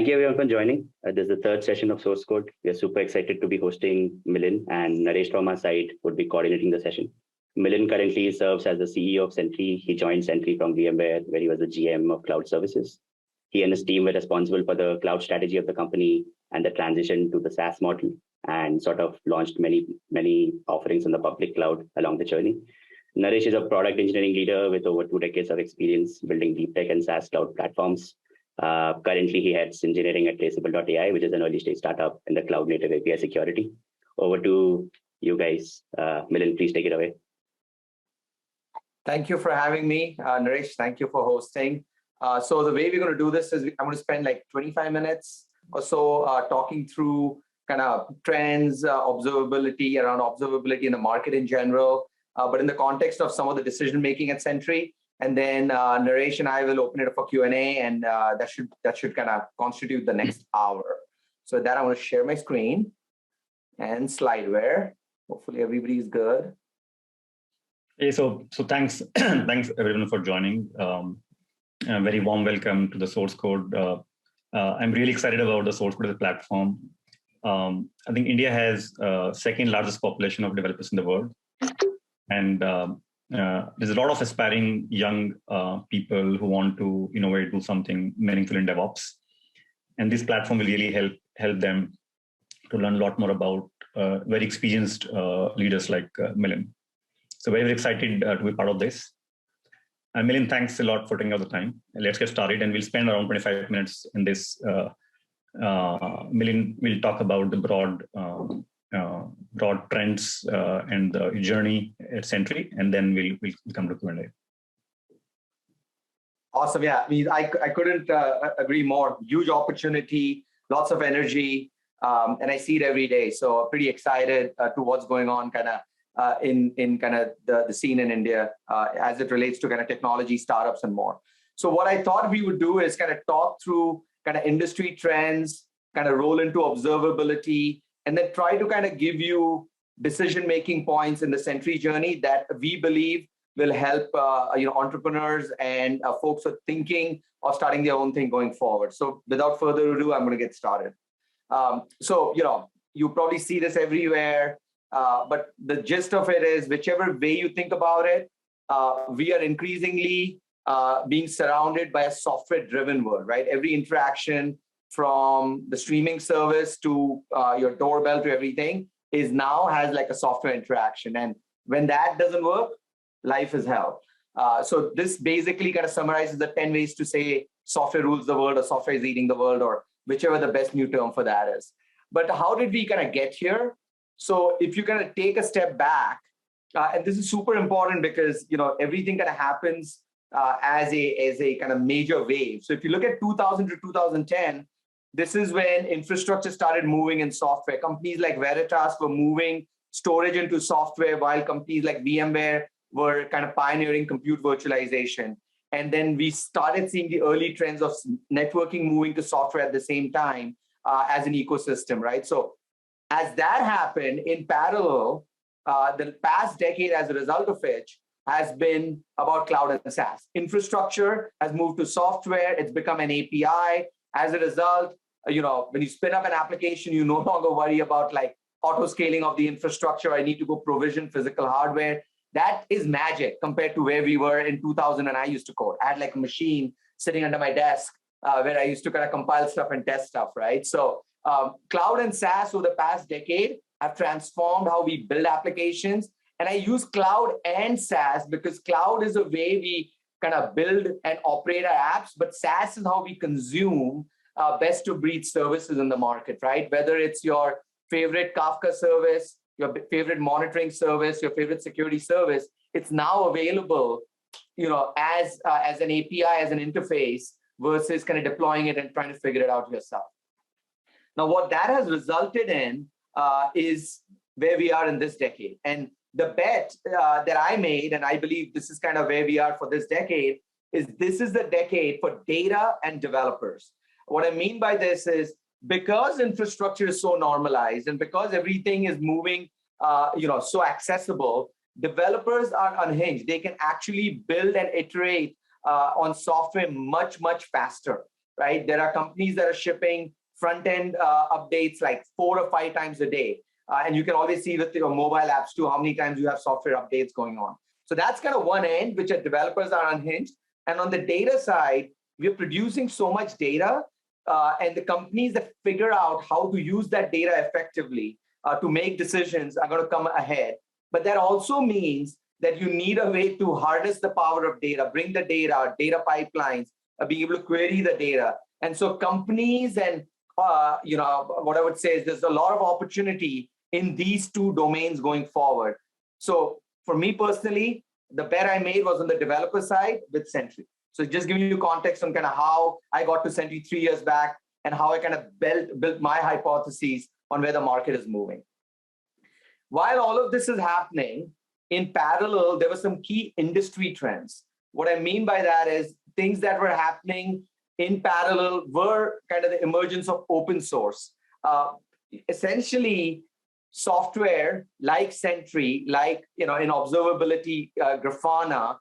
Thank you everyone for joining. This is the third session of SourceCode. We are super excited to be hosting Milin, and Naresh from our side would be coordinating the session. Milin currently serves as the CEO of Sentry. He joined Sentry from VMware, where he was the GM of cloud services. He and his team were responsible for the cloud strategy of the company and the transition to the SaaS model, and sort of launched many offerings in the public cloud along the journey. Naresh is a product engineering leader with over 2 decades of experience building deep tech and SaaS cloud platforms. Currently, he heads engineering at Traceable.ai, which is an early stage startup in the cloud native API security. Over to you guys. Milin, please take it away. Thank you for having me, Naresh. Thank you for hosting. So the way we're going to do this is I'm going to spend like 25 minutes or so talking through kind of trends, observability around observability in the market in general, but in the context of some of the decision making at Sentry. And then Naresh and I will open it up for Q&A, and that should kind of constitute the next hour. So with that, I want to share my screen and slideware. Hopefully everybody is good. Hey, so thanks thanks everyone for joining. A very warm welcome to the SourceCode. I'm really excited about the SourceCode as a platform. I think India has second largest population of developers in the world, and there's a lot of aspiring young people who want to innovate, do something meaningful in DevOps, and this platform will really help them to learn a lot more about very experienced leaders like Milin. So very excited to be part of this. And Milin, thanks a lot for taking out the time. Let's get started, and we'll spend around 25 minutes in this. Milin will talk about the broad trends and the journey at Sentry, and then we'll come to Q&A. Awesome. Yeah, I mean, I couldn't agree more. Huge opportunity, lots of energy, and I see it every day. So pretty excited to what's going on kind of in kind of the scene in India as it relates to kind of technology startups and more. So what I thought we would do is kind of talk through kind of industry trends, kind of roll into observability, and then try to kind of give you decision-making points in the Sentry journey that we believe will help entrepreneurs and folks who are thinking of starting their own thing going forward. So without further ado, I'm going to get started. So you probably see this everywhere, but the gist of it is, whichever way you think about it, we are increasingly being surrounded by a software-driven world, right? Every interaction from the streaming service to your doorbell to everything has like a software interaction. And when that doesn't work, life is hell. So this basically kind of summarizes the 10 ways to say software rules the world, or software is eating the world, or whichever the best new term for that is. But how did we kind of get here? So if you kind of take a step back, and this is super important because everything kind of happens as a kind of major wave. So if you look at 2000 to 2010, this is when infrastructure started moving in software. Companies like Veritas were moving storage into software, while companies like VMware were kind of pioneering compute virtualization. And then we started seeing the early trends of networking moving to software at the same time as an ecosystem, right? So as that happened in parallel, the past decade as a result of which has been about cloud and SaaS. Infrastructure has moved to software. It's become an API. As a result, when you spin up an application, you no longer worry about like auto scaling of the infrastructure. I need to go provision physical hardware. That is magic compared to where we were in 2000 when I used to code. I had like a machine sitting under my desk where I used to kind of compile stuff and test stuff, right? So cloud and SaaS over the past decade have transformed how we build applications. And I use cloud and SaaS because cloud is a way we kind of build and operate our apps, but SaaS is how we consume best of breed services in the market, right? Whether it's your favorite Kafka service, your favorite monitoring service, your favorite security service, it's now available, as an API, as an interface, versus kind of deploying it and trying to figure it out yourself. Now, what that has resulted in is where we are in this decade. And the bet that I made, and I believe this is kind of where we are for this decade, is this is the decade for data and developers. What I mean by this is because infrastructure is so normalized and because everything is moving, so accessible, developers are unhinged. They can actually build and iterate on software much, much faster, right? There are companies that are shipping front-end updates like 4 or 5 times a day. And you can always see with your mobile apps too, how many times you have software updates going on. So that's kind of one end, which are developers are unhinged. And on the data side, we're producing so much data, and the companies that figure out how to use that data effectively to make decisions are going to come ahead. But that also means that you need a way to harness the power of data, bring the data pipelines, being able to query the data. And so companies and, what I would say is there's a lot of opportunity in these two domains going forward. So for me personally, the bet I made was on the developer side with Sentry. So just giving you context on kind of how I got to Sentry 3 years back and how I kind of built my hypotheses on where the market is moving. While all of this is happening, in parallel, there were some key industry trends. What I mean by that is things that were happening in parallel were kind of the emergence of open source. Essentially, software like Sentry, like in observability, Grafana,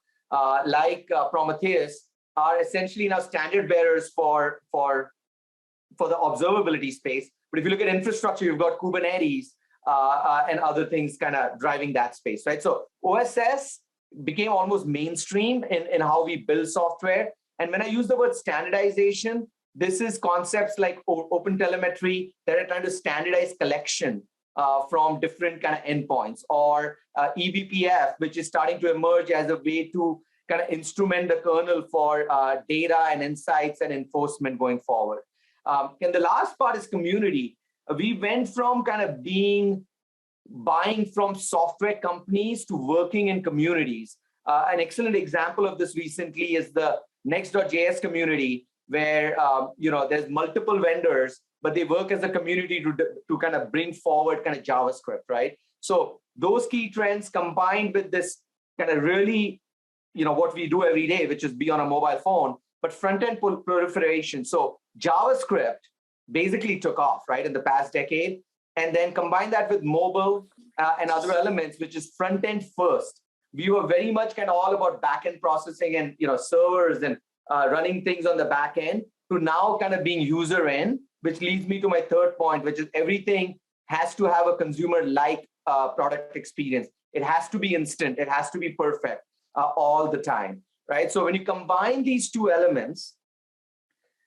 like Prometheus, are essentially now standard bearers for the observability space. But if you look at infrastructure, you've got Kubernetes and other things kind of driving that space, right? So OSS became almost mainstream in how we build software. And when I use the word standardization, this is concepts like open telemetry that are trying to standardize collection from different kind of endpoints, or eBPF, which is starting to emerge as a way to kind of instrument the kernel for data and insights and enforcement going forward. And the last part is community. We went from kind of buying from software companies to working in communities. An excellent example of this recently is the Next.js community, where there's multiple vendors, but they work as a community to kind of bring forward kind of JavaScript, right? So those key trends combined with this kind of really, what we do every day, which is be on a mobile phone, but front-end proliferation. So JavaScript basically took off, right, in the past decade. And then combine that with mobile and other elements, which is front-end first. We were very much kind of all about back-end processing and servers and running things on the back end, to now kind of being user-end, which leads me to my third point, which is everything has to have a consumer-like product experience. It has to be instant. It has to be perfect all the time, right? So when you combine these two elements,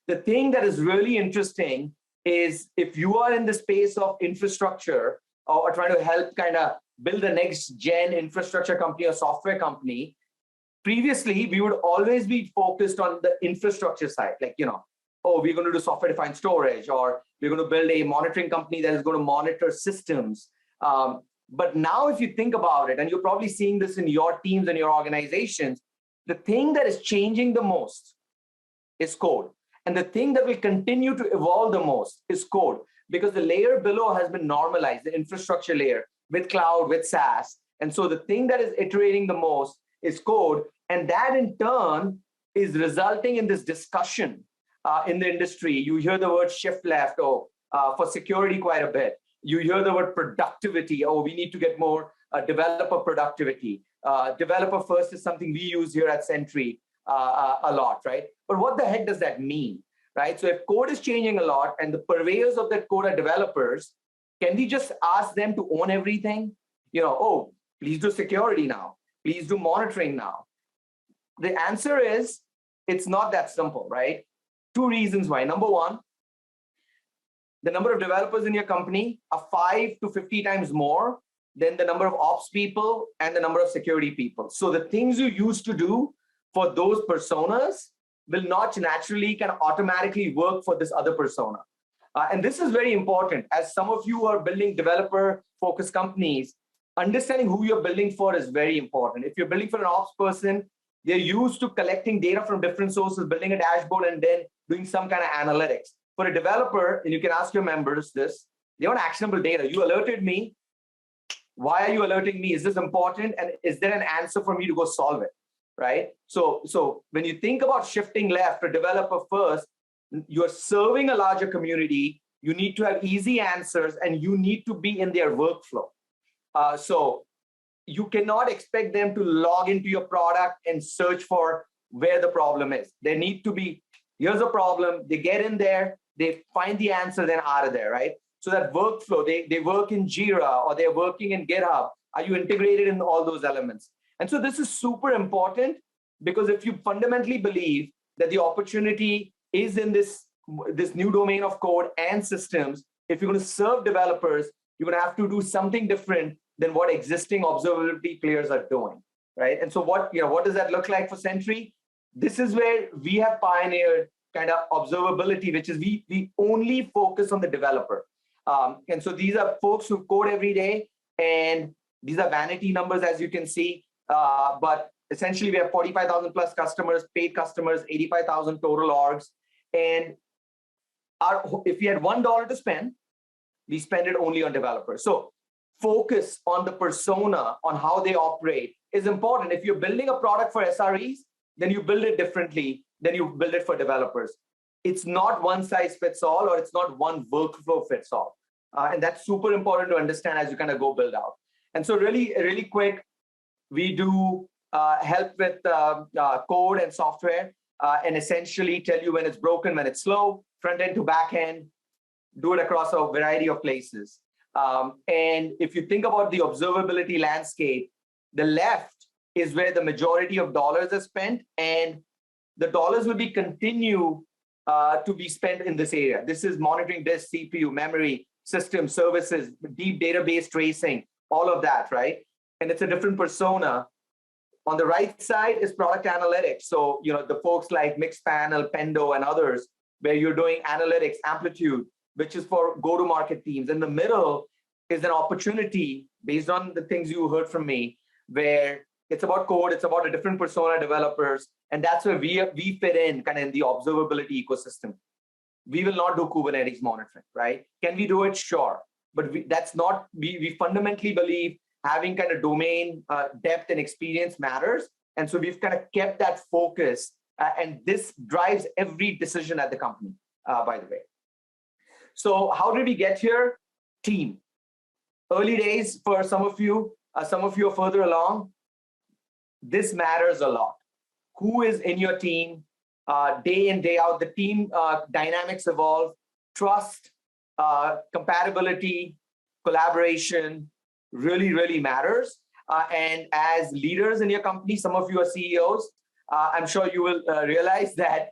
the thing that is really interesting is if you are in the space of infrastructure or trying to help kind of build a next-gen infrastructure company or software company, previously, we would always be focused on the infrastructure side, like, we're going to do software-defined storage, or we're going to build a monitoring company that is going to monitor systems. But now, if you think about it, and you're probably seeing this in your teams and your organizations, the thing that is changing the most is code. And the thing that will continue to evolve the most is code, because the layer below has been normalized, the infrastructure layer with cloud, with SaaS. And so the thing that is iterating the most is code. And that in turn is resulting in this discussion in the industry. You hear the word shift left, or for security quite a bit. You hear the word productivity. Oh, we need to get more developer productivity. Developer first is something we use here at Sentry a lot, right? But what the heck does that mean, right? So if code is changing a lot and the purveyors of that code are developers, can we just ask them to own everything? Oh, please do security now. Please do monitoring now. The answer is, it's not that simple, right? 2 reasons why. Number one, the number of developers in your company are 5 to 50 times more than the number of ops people and the number of security people. So the things you used to do for those personas will not naturally kind of automatically work for this other persona. And this is very important. As some of you are building developer-focused companies, understanding who you're building for is very important. If you're building for an ops person, they're used to collecting data from different sources, building a dashboard, and then doing some kind of analytics. For a developer, and you can ask your members this, they want actionable data. You alerted me. Why are you alerting me? Is this important? And is there an answer for me to go solve it, right? So when you think about shifting left or developer first, you're serving a larger community. You need to have easy answers, and you need to be in their workflow. So you cannot expect them to log into your product and search for where the problem is. They need to be, here's a problem, they get in there, they find the answer, then out of there, right? So that workflow, they work in Jira or they're working in GitHub. Are you integrated in all those elements? And so this is super important, because if you fundamentally believe that the opportunity is in this new domain of code and systems, if you're going to serve developers, you're going to have to do something different than what existing observability players are doing, right? And so what does that look like for Sentry? This is where we have pioneered kind of observability, which is we only focus on the developer. And so these are folks who code every day, and these are vanity numbers, as you can see. But essentially, we have 45,000 plus customers, paid customers, 85,000 total orgs. And if we had $1 to spend, we spend it only on developers. So focus on the persona, on how they operate is important. If you're building a product for SREs, then you build it differently than you build it for developers. It's not one size fits all, or it's not one workflow fits all. And that's super important to understand as you kind of go build out. And so really quick, we do help with code and software, and essentially tell you when it's broken, when it's slow, front end to back end, do it across a variety of places. And if you think about the observability landscape, the left is where the majority of dollars are spent, and the dollars will be continue to be spent in this area. This is monitoring disk, CPU, memory, system, services, deep database tracing, all of that, right? And it's a different persona. On the right side is product analytics. So, the folks like Mixpanel, Pendo, and others, where you're doing analytics, Amplitude, which is for go-to-market teams. In the middle is an opportunity based on the things you heard from me, where it's about code, it's about a different persona, developers, and that's where we fit in kind of in the observability ecosystem. We will not do Kubernetes monitoring, right? Can we do it? Sure. But we fundamentally believe having kind of domain depth and experience matters. And so we've kind of kept that focus, and this drives every decision at the company, by the way. So how did we get here? Team. Early days for some of you are further along. This matters a lot. Who is in your team day in, day out? The team dynamics evolve. Trust, compatibility, collaboration really matters. And as leaders in your company, some of you are CEOs, I'm sure you will realize that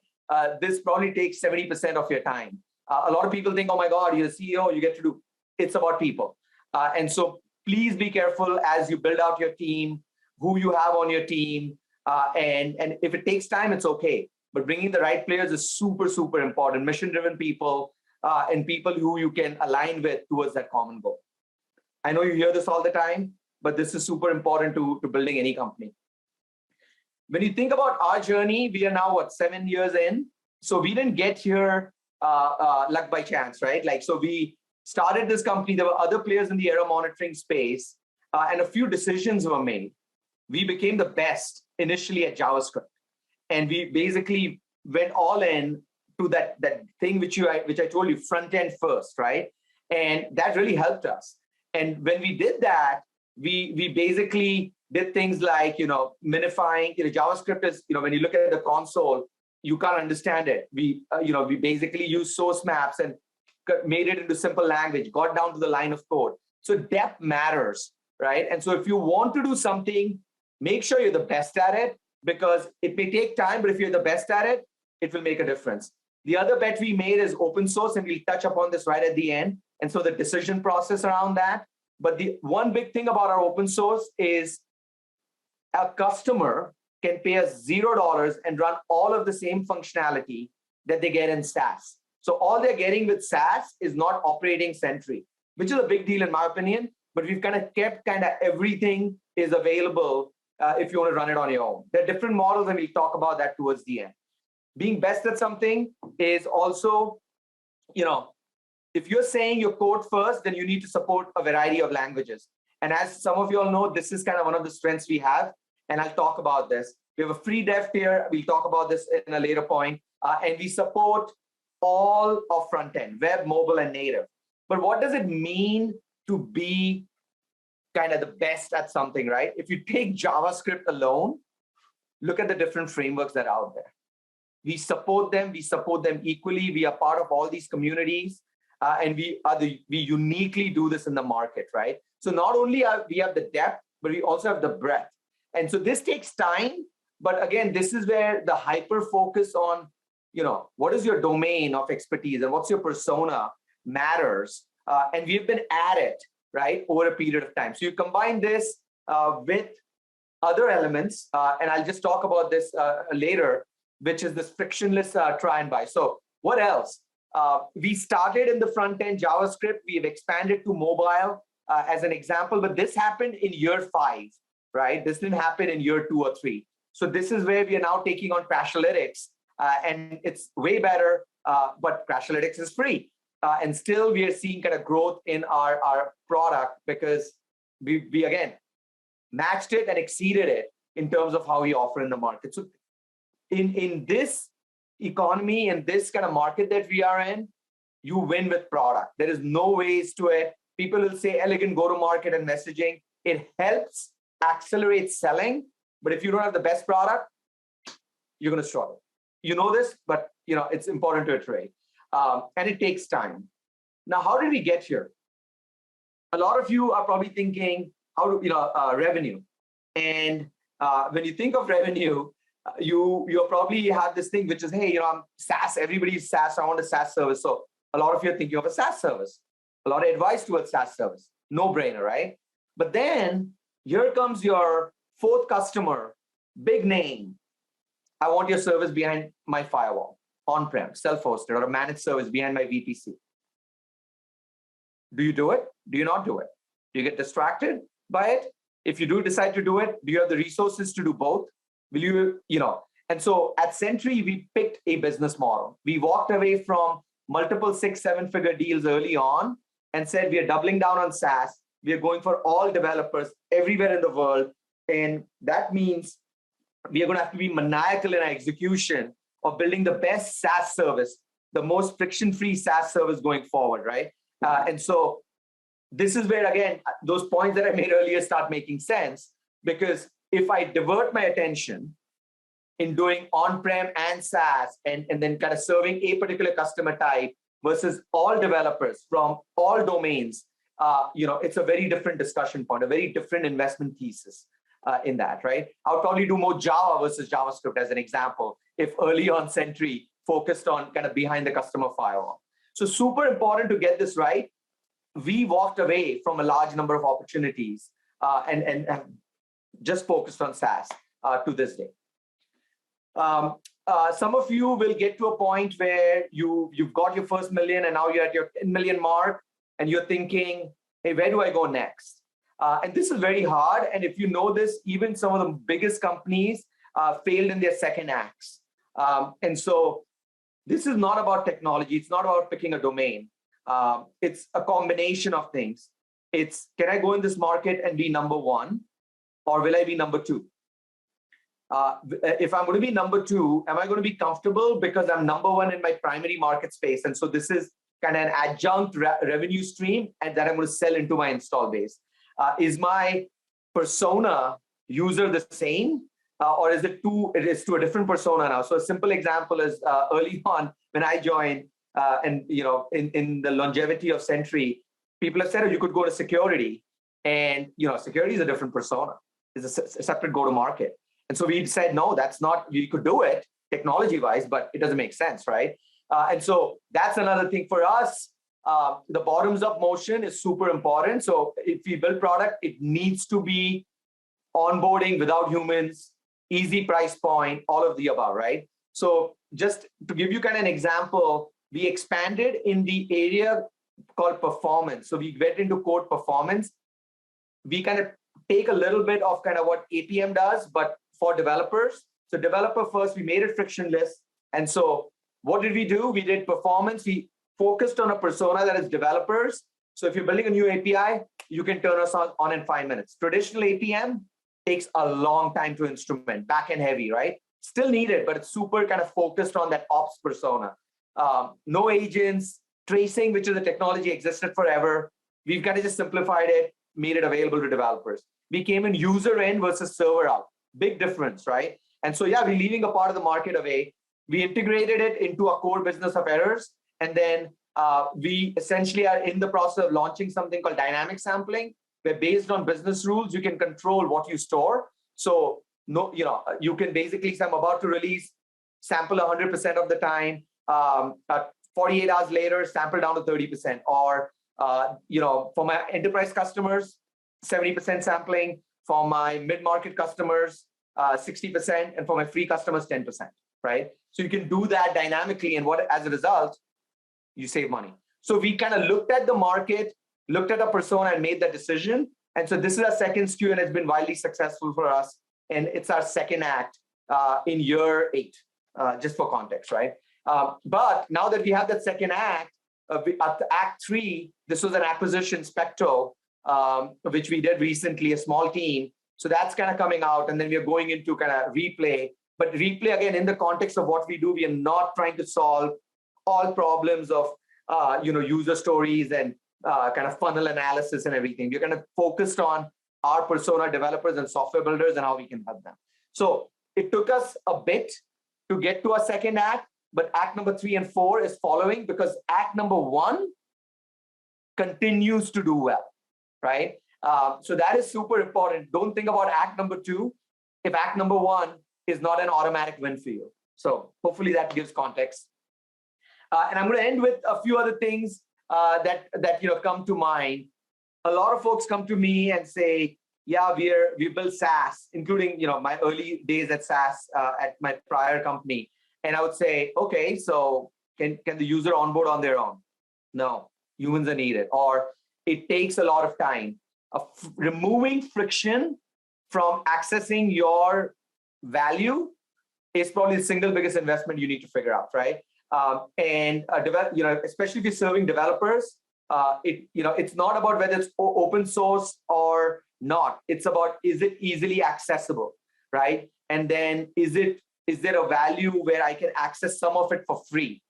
this probably takes 70% of your time. A lot of people think, oh my God, you're a CEO, you get to do. It's about people. And so please be careful as you build out your team, who you have on your team. And if it takes time, it's okay. But bringing the right players is super important. Mission-driven people and people who you can align with towards that common goal. I know you hear this all the time, but this is super important to building any company. When you think about our journey, we are now, 7 years in? So we didn't get here luck by chance, right? So we started this company. There were other players in the error monitoring space, and a few decisions were made. We became the best initially at JavaScript. And we basically went all in to that thing which I told you, front end first, right? And that really helped us. And when we did that, we basically did things like, minifying. JavaScript is, when you look at the console, you can't understand it. We basically used source maps and made it into simple language, got down to the line of code. So depth matters, right? And so if you want to do something, make sure you're the best at it, because it may take time, but if you're the best at it, it will make a difference. The other bet we made is open source, and we'll touch upon this right at the end. And so the decision process around that. But the one big thing about our open source is a customer can pay us $0 and run all of the same functionality that they get in SaaS. So all they're getting with SaaS is not operating Sentry, which is a big deal in my opinion, but we've kind of kept everything is available if you want to run it on your own. There are different models, and we'll talk about that towards the end. Being best at something is also, if you're saying your code first, then you need to support a variety of languages. And as some of you all know, this is kind of one of the strengths we have, and I'll talk about this. We have a free dev tier. We'll talk about this in a later point. And we support all of front end, web, mobile, and native. But what does it mean to be kind of the best at something, right? If you take JavaScript alone, look at the different frameworks that are out there. We support them equally. We are part of all these communities, and we uniquely do this in the market, right? So not only we have the depth, but we also have the breadth. And so this takes time, but again, this is where the hyper focus on, what is your domain of expertise and what's your persona matters. And we've been at it, right, over a period of time. So you combine this with other elements, and I'll just talk about this later, which is this frictionless try and buy. So what else? We started in the front end JavaScript. We've expanded to mobile as an example, but this happened in year 5, right? This didn't happen in year 2 or 3. So this is where we are now taking on Crashlytics, and it's way better, but Crashlytics is free. And still we are seeing kind of growth in our product because we again, matched it and exceeded it in terms of how we offer in the market. So in this economy and this kind of market that we are in, you win with product. There is no ways to it. People will say elegant go-to-market and messaging. It helps accelerate selling, but if you don't have the best product, you're going to struggle. You know this, but it's important to iterate, and it takes time. Now, how did we get here? A lot of you are probably thinking, how do revenue? And when you think of revenue, you probably have this thing which is, hey, I'm SaaS. Everybody's SaaS. I want a SaaS service. So a lot of you are thinking of a SaaS service. A lot of advice towards SaaS service. No brainer, right? But then here comes your 4th customer, big name. I want your service behind my firewall, on-prem, self-hosted, or a managed service behind my VPC. Do you do it? Do you not do it? Do you get distracted by it? If you do decide to do it, do you have the resources to do both? Will you, And so at Sentry, we picked a business model. We walked away from multiple 6-7 figure deals early on and said, we are doubling down on SaaS. We are going for all developers everywhere in the world. And that means we are going to have to be maniacal in our execution of building the best SaaS service, the most friction-free SaaS service going forward, right? And so this is where, again, those points that I made earlier start making sense, because if I divert my attention in doing on-prem and SaaS and then kind of serving a particular customer type versus all developers from all domains, it's a very different discussion point, a very different investment thesis in that, right? I would probably do more Java versus JavaScript as an example, if early on Sentry focused on kind of behind the customer firewall. So super important to get this right. We walked away from a large number of opportunities and have just focused on SaaS to this day. Some of you will get to a point where you've got your first million and now you're at your 10 million mark and you're thinking, hey, where do I go next? And this is very hard. And if you know this, even some of the biggest companies failed in their second acts. And so this is not about technology. It's not about picking a domain. It's a combination of things. It's, can I go in this market and be number 1? Or will I be number 2? If I'm going to be number 2, am I going to be comfortable because I'm number 1 in my primary market space? And so this is kind of an adjunct revenue stream and that I'm going to sell into my install base. Is my persona user the same? Or is it to a different persona now? So a simple example is early on when I joined and in the longevity of Sentry, people have said, oh, you could go to security, and security is a different persona. It's a separate go-to-market. And so we said, no, that's not, we could do it technology-wise, but it doesn't make sense, right? And so that's another thing for us. The bottoms-up motion is super important. So if we build product, it needs to be onboarding without humans, easy price point, all of the above, right? So just to give you kind of an example, we expanded in the area called performance. So we went into code performance. We kind of take a little bit of kind of what APM does, but for developers. So developer first, we made it frictionless. And so what did we do? We did performance. We focused on a persona that is developers. So if you're building a new API, you can turn us on in 5 minutes. Traditional APM takes a long time to instrument, back-end heavy, right? Still needed, but it's super kind of focused on that ops persona. No agents, tracing, which is a technology existed forever. We've kind of just simplified it, made it available to developers. We came in user end versus server out. Big difference, right? And so, yeah, we're leaving a part of the market away. We integrated it into our core business of errors. And then we essentially are in the process of launching something called dynamic sampling, where based on business rules, you can control what you store. So no, you can basically say, I'm about to release, sample 100% of the time, 48 hours later, sample down to 30%. Or, for my enterprise customers, 70% sampling. For my mid-market customers, 60%. And for my free customers, 10%, right? So you can do that dynamically. And as a result, you save money. So we kind of looked at the market, looked at a persona and made that decision. And so this is our second SKU, and it's been wildly successful for us. And it's our second act in year 8, just for context, right? But now that we have that second act, at act 3, this was an acquisition, Specto, which we did recently, a small team. So that's kind of coming out. And then we are going into kind of replay. But replay, again, in the context of what we do, we are not trying to solve all problems of user stories and kind of funnel analysis and everything. We're kind of focused on our persona developers and software builders and how we can help them. So it took us a bit to get to our second act, but act number 3 and 4 is following, because act number 1 continues to do well, right? So that is super important. Don't think about act number 2 if act number 1 is not an automatic win for you. So hopefully that gives context. And I'm going to end with a few other things that come to mind. A lot of folks come to me and say, yeah, we build SaaS, including my early days at SaaS at my prior company. And I would say, okay, so can the user onboard on their own? No, humans are needed, or it takes a lot of time. Removing friction from accessing your value is probably the single biggest investment you need to figure out, right? Especially if you're serving developers, it's not about whether it's open source or not. It's about, is it easily accessible, right? And then is there a value where I can access some of it for free?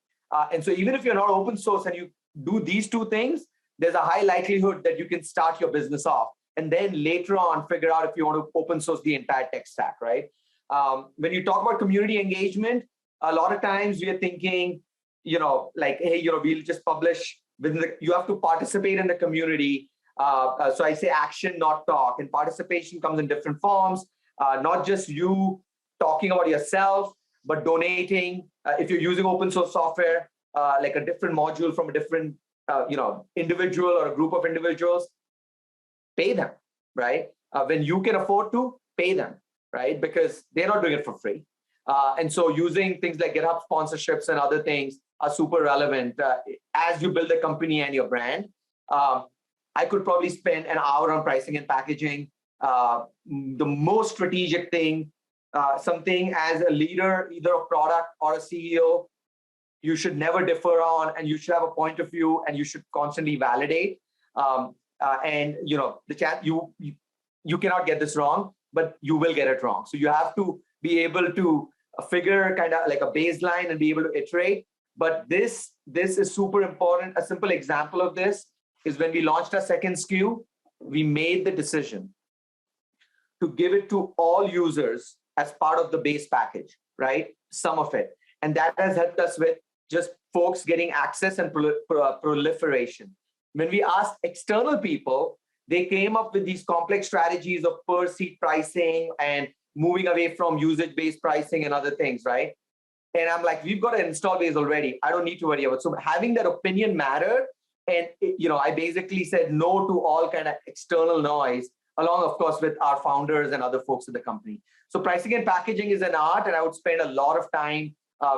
And so even if you're not open source and you do these 2 things, there's a high likelihood that you can start your business off and then later on figure out if you want to open source the entire tech stack, right? When you talk about community engagement, a lot of times we are thinking, hey, we'll just publish you have to participate in the community. So I say action, not talk. And participation comes in different forms, not just you talking about yourself, but donating. If you're using open source software, like a different module from a different individual or a group of individuals, pay them, right? When you can afford to, pay them, right? Because they're not doing it for free. And so using things like GitHub sponsorships and other things are super relevant as you build a company and your brand. I could probably spend an hour on pricing and packaging. The most strategic thing, something as a leader, either a product or a CEO, you should never defer on, and you should have a point of view, and you should constantly validate. And the chat, you cannot get this wrong, but you will get it wrong. So you have to be able to figure kind of like a baseline and be able to iterate. But this is super important. A simple example of this is when we launched our second SKU, we made the decision to give it to all users as part of the base package, right? Some of it. And that has helped us with just folks getting access and proliferation. When we asked external people, they came up with these complex strategies of per seat pricing and moving away from usage-based pricing and other things, right? And I'm like, we've got an install base already. I don't need to worry about it. So having that opinion mattered. And, I basically said no to all kind of external noise, along, of course, with our founders and other folks in the company. So pricing and packaging is an art, and I would spend a lot of time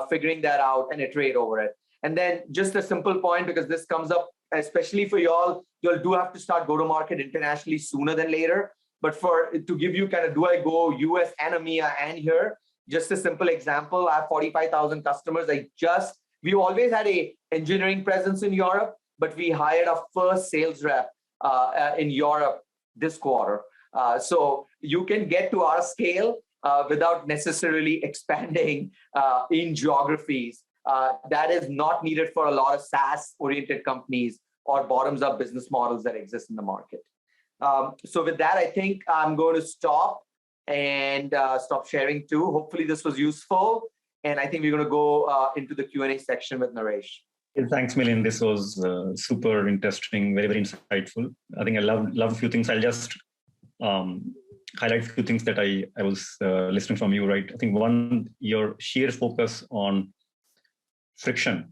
figuring that out and iterate over it. And then just a simple point, because this comes up, especially for y'all do have to start go-to-market internationally sooner than later. But to give you kind of, do I go US and EMEA and here? Just a simple example, I have 45,000 customers. We always had a engineering presence in Europe, but we hired our first sales rep in Europe this quarter. So you can get to our scale without necessarily expanding in geographies. That is not needed for a lot of SaaS-oriented companies or bottoms-up business models that exist in the market. So with that, I think I'm going to stop and stop sharing too. Hopefully this was useful. And I think we're going to go into the Q&A section with Naresh. Thanks, Milin. This was super interesting, very, very insightful. I think I love a few things. I'll just highlight a few things that I was listening from you, right? I think one, your sheer focus on friction,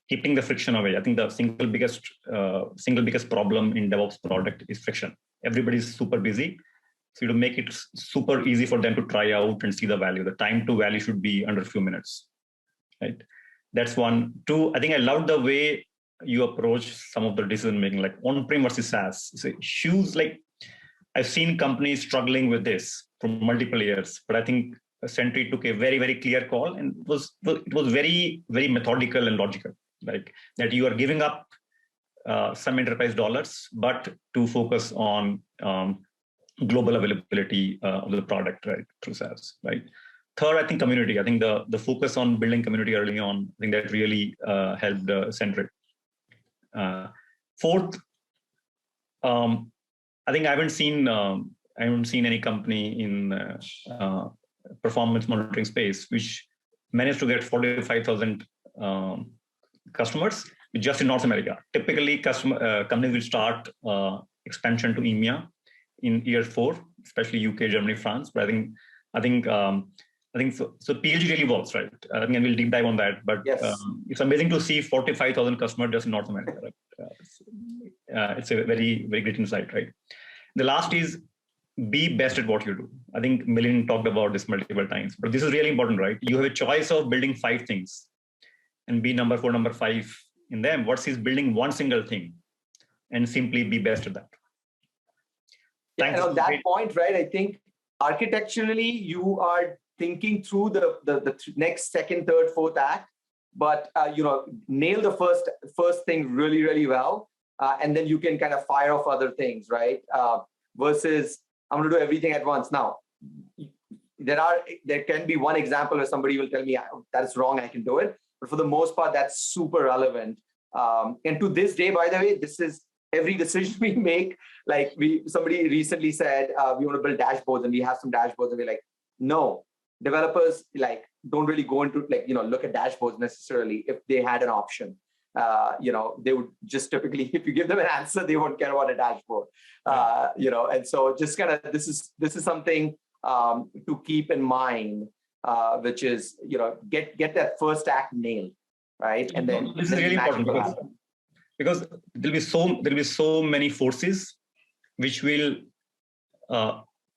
keeping the friction away. I think the single biggest problem in DevOps product is friction. Everybody's super busy. So to make it super easy for them to try out and see the value, the time to value should be under a few minutes, right? That's one. Two, I think I love the way you approach some of the decision making, like on-prem versus SaaS. It's a huge, like I've seen companies struggling with this for multiple years, but I think Sentry took a very, very clear call, and it was very, very methodical and logical, like that you are giving up some enterprise dollars, but to focus on global availability of the product, right, through SaaS, right? Third, I think community. I think the focus on building community early on, I think that really helped Sentry. Fourth, I think I haven't seen any company in performance monitoring space which managed to get 45,000 customers just in North America. Typically, companies will start expansion to EMEA in year 4, especially UK, Germany, France. But I think so. So PLG really works, right? I think we'll deep dive on that. But yes. It's amazing to see 45,000 customers just in North America. Right? It's a very, very great insight, right? The last is be best at what you do. I think Milin talked about this multiple times, but this is really important, right? You have a choice of building 5 things and be number 4, number 5 in them versus building one single thing and simply be best at that. And on that point, right, I think architecturally you are thinking through the next, second, third, fourth act, but nail the first thing really, really well, and then you can kind of fire off other things, right? Versus I'm going to do everything at once. Now, there can be one example where somebody will tell me that's wrong, I can do it, but for the most part, that's super relevant. And to this day, by the way, this is every decision we make. Like somebody recently said, we want to build dashboards, and we have some dashboards, and we're like, no, developers don't really go into look at dashboards necessarily. If they had an option, they would just typically, if you give them an answer, they won't care about a dashboard. And so just kind of this is something to keep in mind, which is get that first act nailed, right? And then this is really important because there'll be so many forces which will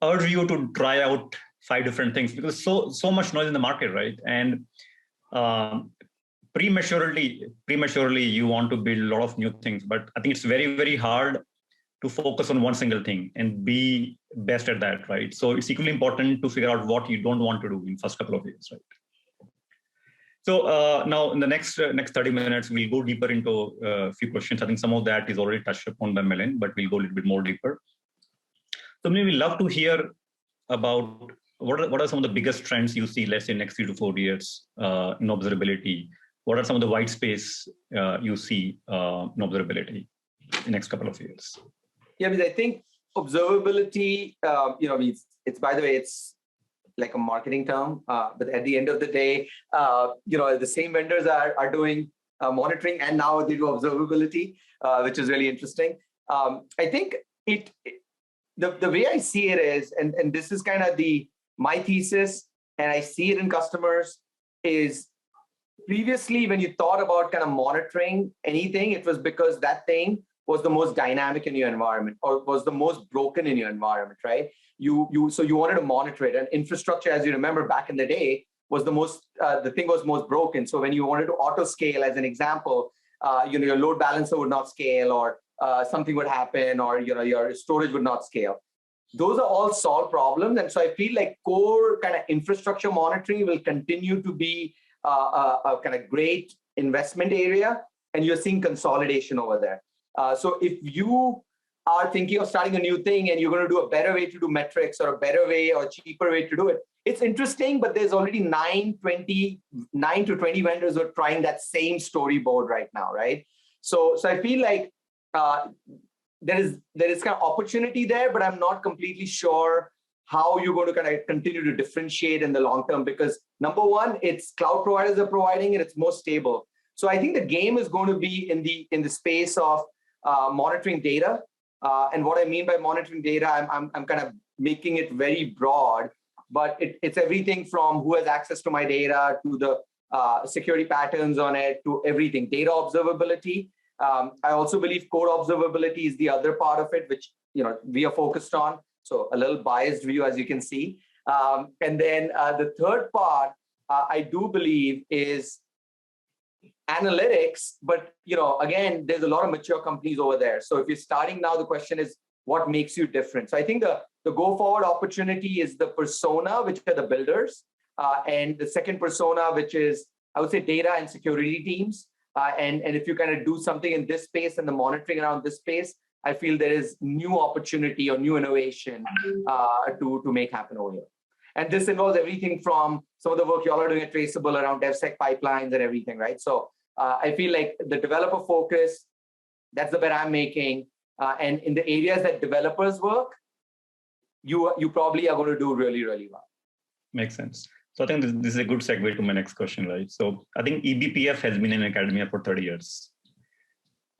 urge you to try out 5 different things, because so much noise in the market, right? And prematurely you want to build a lot of new things, but I think it's very, very hard to focus on one single thing and be best at that, right? So it's equally important to figure out what you don't want to do in first couple of years, right? So now in the next 30 minutes, we'll go deeper into a few questions. I think some of that is already touched upon by Milin, but we'll go a little bit more deeper. So maybe we'd love to hear about what are some of the biggest trends you see, let's say next 3 to 4 years in observability. What are some of the white space you see in observability in the next couple of years? Yeah, because I think observability, it's by the way, it's like a marketing term, but at the end of the day, the same vendors are doing monitoring, and now they do observability, which is really interesting. I think the way I see it is, and this is kind of my thesis, and I see it in customers, is previously when you thought about kind of monitoring anything, it was because that thing was the most dynamic in your environment or was the most broken in your environment, right? So you wanted to monitor it, and infrastructure, as you remember back in the day, was the thing was most broken. So when you wanted to auto scale, as an example, your load balancer would not scale, or something would happen, or your storage would not scale. Those are all solved problems, and so I feel like core kind of infrastructure monitoring will continue to be a kind of great investment area, and you're seeing consolidation over there. So if you are thinking of starting a new thing and you're going to do a better way to do metrics or a better way or cheaper way to do it, it's interesting, but there's already 9 to 20 vendors who are trying that same storyboard right now, right? So I feel like there is kind of opportunity there, but I'm not completely sure how you're going to kind of continue to differentiate in the long term, because number one, it's cloud providers are providing it, it's more stable. So I think the game is going to be in the space of monitoring data. And what I mean by monitoring data, I'm kind of making it very broad, but it's everything from who has access to my data to the security patterns on it to everything. Data observability. I also believe code observability is the other part of it, which we are focused on. So a little biased view, as you can see. And then the third part, I do believe, is analytics. But again, there's a lot of mature companies over there. So if you're starting now, the question is, what makes you different? So I think the go forward opportunity is the persona, which are the builders, and the second persona, which is, I would say, data and security teams. And if you kind of do something in this space and the monitoring around this space, I feel there is new opportunity or new innovation to make happen over here. And this involves everything from some of the work y'all are doing at Traceable around DevSec pipelines and everything, right? So I feel like the developer focus, that's the bet I'm making. And in the areas that developers work, you probably are going to do really, really well. Makes sense. So I think this is a good segue to my next question, right? So I think eBPF has been in academia for 30 years.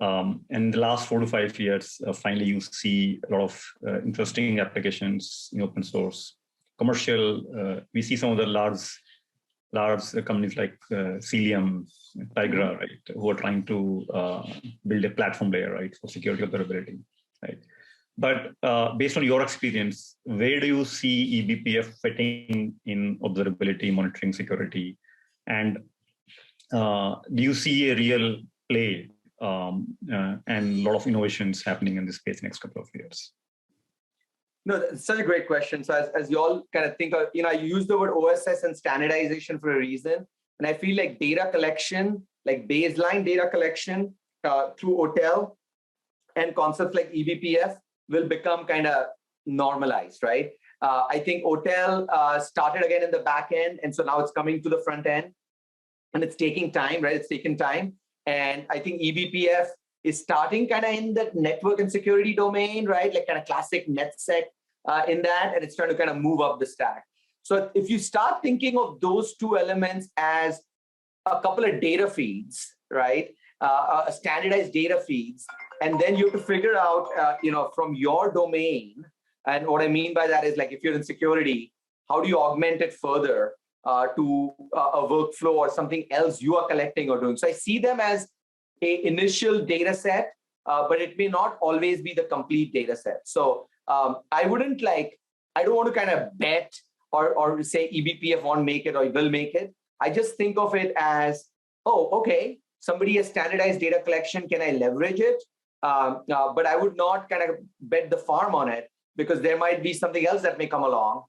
And the last 4 to 5 years, finally, you see a lot of interesting applications in open source. Commercial, we see some of the large companies like Cilium, Tigra, right, who are trying to build a platform layer, right, for security observability, right? But based on your experience, where do you see eBPF fitting in observability, monitoring, security? And do you see a real play and a lot of innovations happening in this space in the next couple of years? No, it's such a great question. So as you all kind of think of, I use the word OSS and standardization for a reason. And I feel like data collection, like baseline data collection through OTel and concepts like eBPF will become kind of normalized, right? I think OTel started again in the back end. And so now it's coming to the front end. And it's taking time, right? It's taken time. And I think eBPF is starting kind of in the network and security domain, right? Like kind of classic NetSec in that, and it's trying to kind of move up the stack. So if you start thinking of those two elements as a couple of data feeds, right? Standardized data feeds, and then you have to figure out, from your domain, and what I mean by that is like if you're in security, how do you augment it further to a workflow or something else you are collecting or doing? So I see them as an initial data set, but it may not always be the complete data set. So I don't want to kind of bet or say eBPF won't make it or it will make it. I just think of it as, oh, okay, somebody has standardized data collection. Can I leverage it? But I would not kind of bet the farm on it because there might be something else that may come along,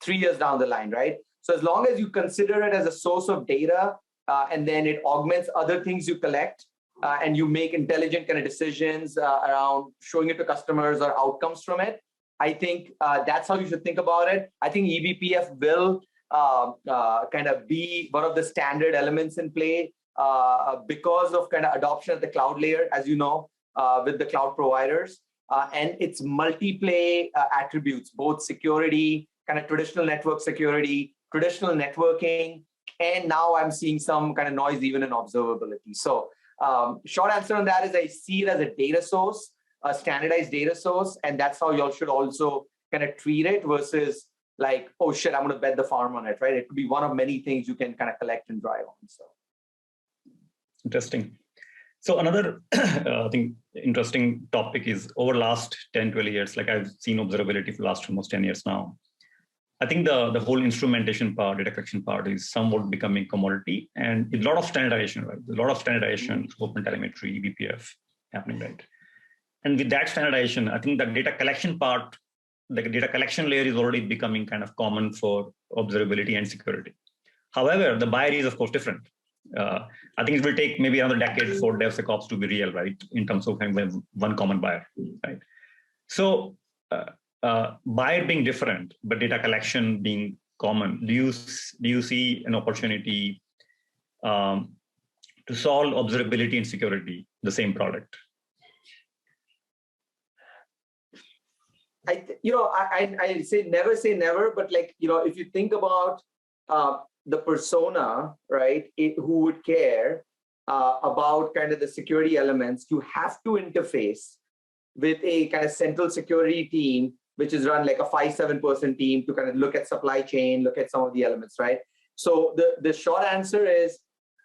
3 years down the line, right? So as long as you consider it as a source of data and then it augments other things you collect and you make intelligent kind of decisions around showing it to customers or outcomes from it, I think that's how you should think about it. I think eBPF will kind of be one of the standard elements in play because of kind of adoption at the cloud layer, as you know, with the cloud providers. And its multi-play attributes, both security, kind of traditional network security, traditional networking, and now I'm seeing some kind of noise even in observability. So short answer on that is I see it as a data source, a standardized data source, and that's how y'all should also kind of treat it versus like, oh shit, I'm going to bet the farm on it, right? It could be one of many things you can kind of collect and drive on. So interesting. So another, I think, interesting topic is over last 10, 12 years, like I've seen observability for the last almost 10 years now. I think the whole instrumentation part, data collection part is somewhat becoming commodity and a lot of standardization, right? A lot of standardization, open telemetry, eBPF happening, right? And with that standardization, I think the data collection part, the data collection layer is already becoming kind of common for observability and security. However, the buyer is of course different. I think it will take maybe another decade for DevSecOps to be real, right? In terms of kind of one common buyer, right? So buyer being different, but data collection being common, do you see an opportunity to solve observability and security, the same product? I say never, but like, if you think about the persona, right, who would care about kind of the security elements, you have to interface with a kind of central security team, which is run like a 5-7-person team to kind of look at supply chain, look at some of the elements, right? So the short answer is,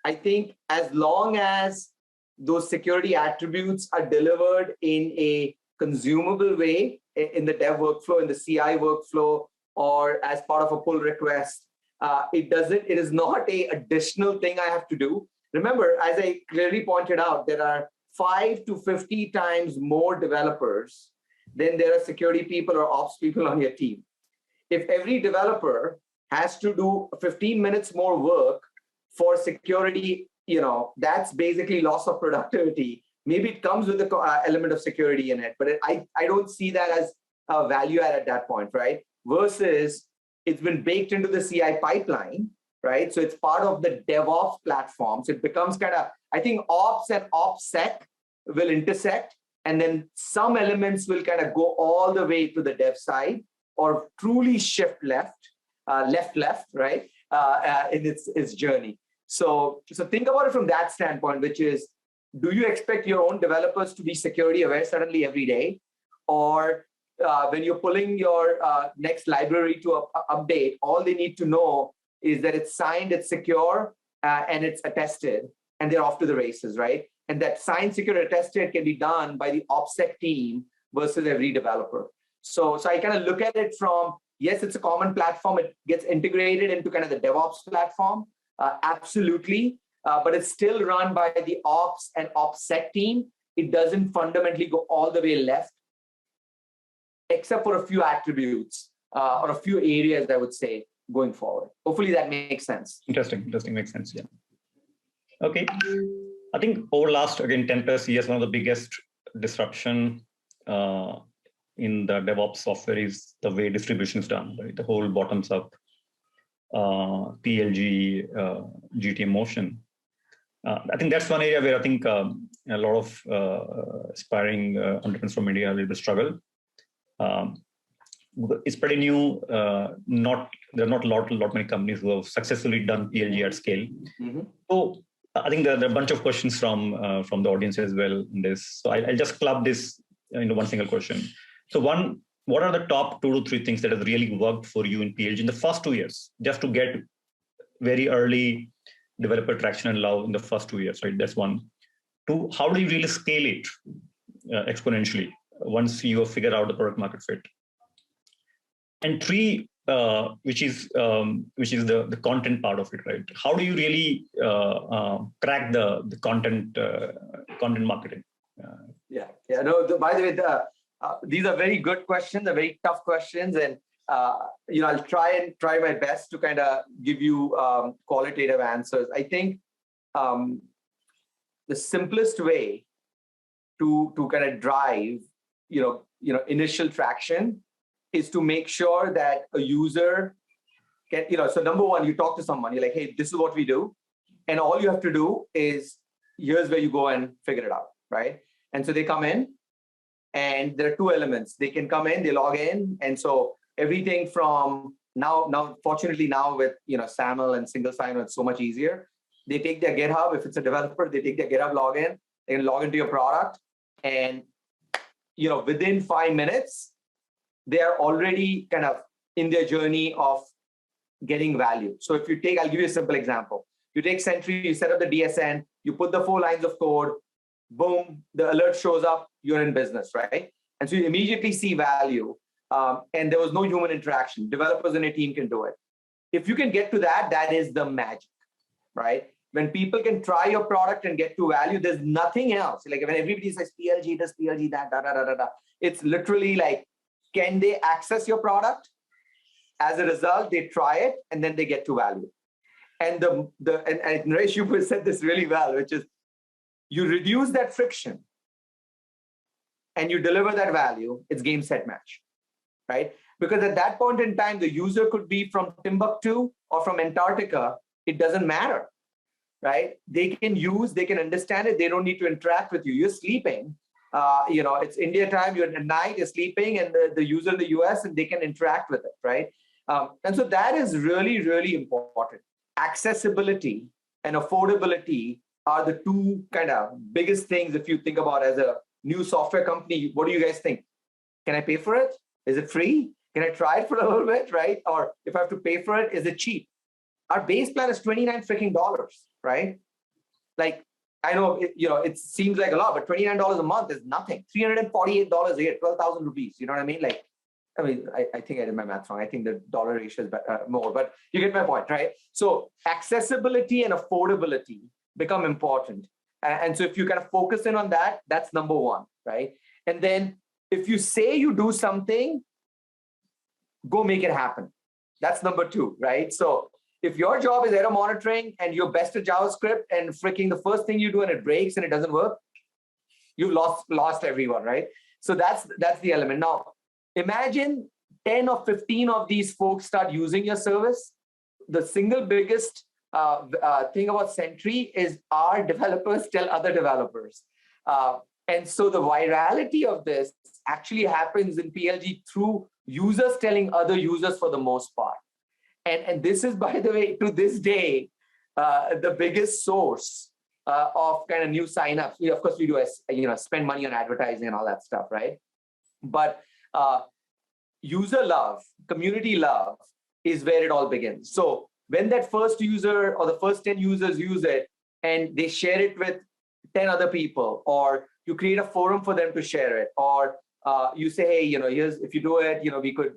I think as long as those security attributes are delivered in a consumable way in the dev workflow, in the CI workflow, or as part of a pull request, it is not a additional thing I have to do. Remember, as I clearly pointed out, there are 5 to 50 times more developers than there are security people or ops people on your team. If every developer has to do 15 minutes more work for security, that's basically loss of productivity. Maybe it comes with the element of security in it, but I don't see that as a value add at that point, right? Versus it's been baked into the CI pipeline, right? So it's part of the DevOps platform. So it becomes kind of, I think ops and OpSec will intersect, and then some elements will kind of go all the way to the dev side or truly shift left, right? In its journey. So think about it from that standpoint, which is, do you expect your own developers to be security aware suddenly every day? Or when you're pulling your next library to update, all they need to know is that it's signed, it's secure, and it's attested, and they're off to the races, right? And that signed, secure, attested can be done by the OpSec team versus every developer. So I kind of look at it from, yes, it's a common platform. It gets integrated into kind of the DevOps platform, absolutely. But it's still run by the ops and OpSec team. It doesn't fundamentally go all the way left, except for a few attributes or a few areas, I would say, going forward. Hopefully that makes sense. Interesting, makes sense, yeah. Okay, I think over last, again, 10 plus years, one of the biggest disruption in the DevOps software is the way distribution is done, right? The whole bottoms up PLG, GTM motion. I think that's one area where I think a lot of aspiring entrepreneurs from India will struggle. It's pretty new. There are not a lot many companies who have successfully done PLG at scale. Mm-hmm. So I think there are a bunch of questions from the audience as well in this. So I'll just club this into one single question. So one, what are the top 2 to 3 things that have really worked for you in PLG in the first 2 years, just to get very early developer traction and love in the first 2 years, right? That's one. 2, how do you really scale it exponentially once you have figured out the product market fit? And 3, which is the content part of it, right? How do you really crack the content marketing? No. By the way, these are very good questions, are very tough questions, and I'll try my best to kind of give you qualitative answers. I think the simplest way to kind of drive initial traction is to make sure that a user can, so number one, you talk to someone, you're like, hey, this is what we do. And all you have to do is, here's where you go and figure it out, right? And so they come in, and there are 2 elements. They can come in, they log in. And so everything from now, fortunately now with, SAML and single sign-on, it's so much easier. They take their GitHub. If it's a developer, they take their GitHub login, they can log into your product. And, within 5 minutes, they are already kind of in their journey of getting value. So if you take, I'll give you a simple example. You take Sentry, you set up the DSN, you put the 4 lines of code, boom, the alert shows up, you're in business, right? And so you immediately see value. And there was no human interaction. Developers in a team can do it. If you can get to that, that is the magic, right? When people can try your product and get to value, there's nothing else. Like when everybody says PLG, this, PLG, that, it's literally like, can they access your product? As a result, they try it and then they get to value. And and Naresh, you said this really well, which is you reduce that friction and you deliver that value, it's game, set, match, right? Because at that point in time, the user could be from Timbuktu or from Antarctica. It doesn't matter, right? They can understand it. They don't need to interact with you. You're sleeping, It's India time, you're at night, you're sleeping, and the user in the US, and they can interact with it, right? And so that is really, really important. Accessibility and affordability are the two kind of biggest things if you think about as a new software company. What do you guys think? Can I pay for it? Is it free? Can I try it for a little bit, right? Or if I have to pay for it, is it cheap? Our base plan is $29 freaking, right? Like, I know, it seems like a lot, but $29 a month is nothing. $348 a year, 12,000 rupees. You know what I mean? Like, I think I did my math wrong. I think the dollar ratio is more, but you get my point, right? So accessibility and affordability become important. And so if you kind of focus in on that, that's number one, right? And then if you say you do something, go make it happen. That's number two, right? So if your job is error monitoring and you're best at JavaScript and freaking the first thing you do and it breaks and it doesn't work, you've lost everyone, right? So that's the element. Now, imagine 10 or 15 of these folks start using your service. The single biggest thing about Sentry is our developers tell other developers. And so the virality of this actually happens in PLG through users telling other users for the most part. And this is, by the way, to this day, the biggest source of kind of new signups. Of course, we do spend money on advertising and all that stuff, right? But user love, community love is where it all begins. So when that first user or the first 10 users use it and they share it with 10 other people, or you create a forum for them to share it, or you say, hey, here's, if you do it, we could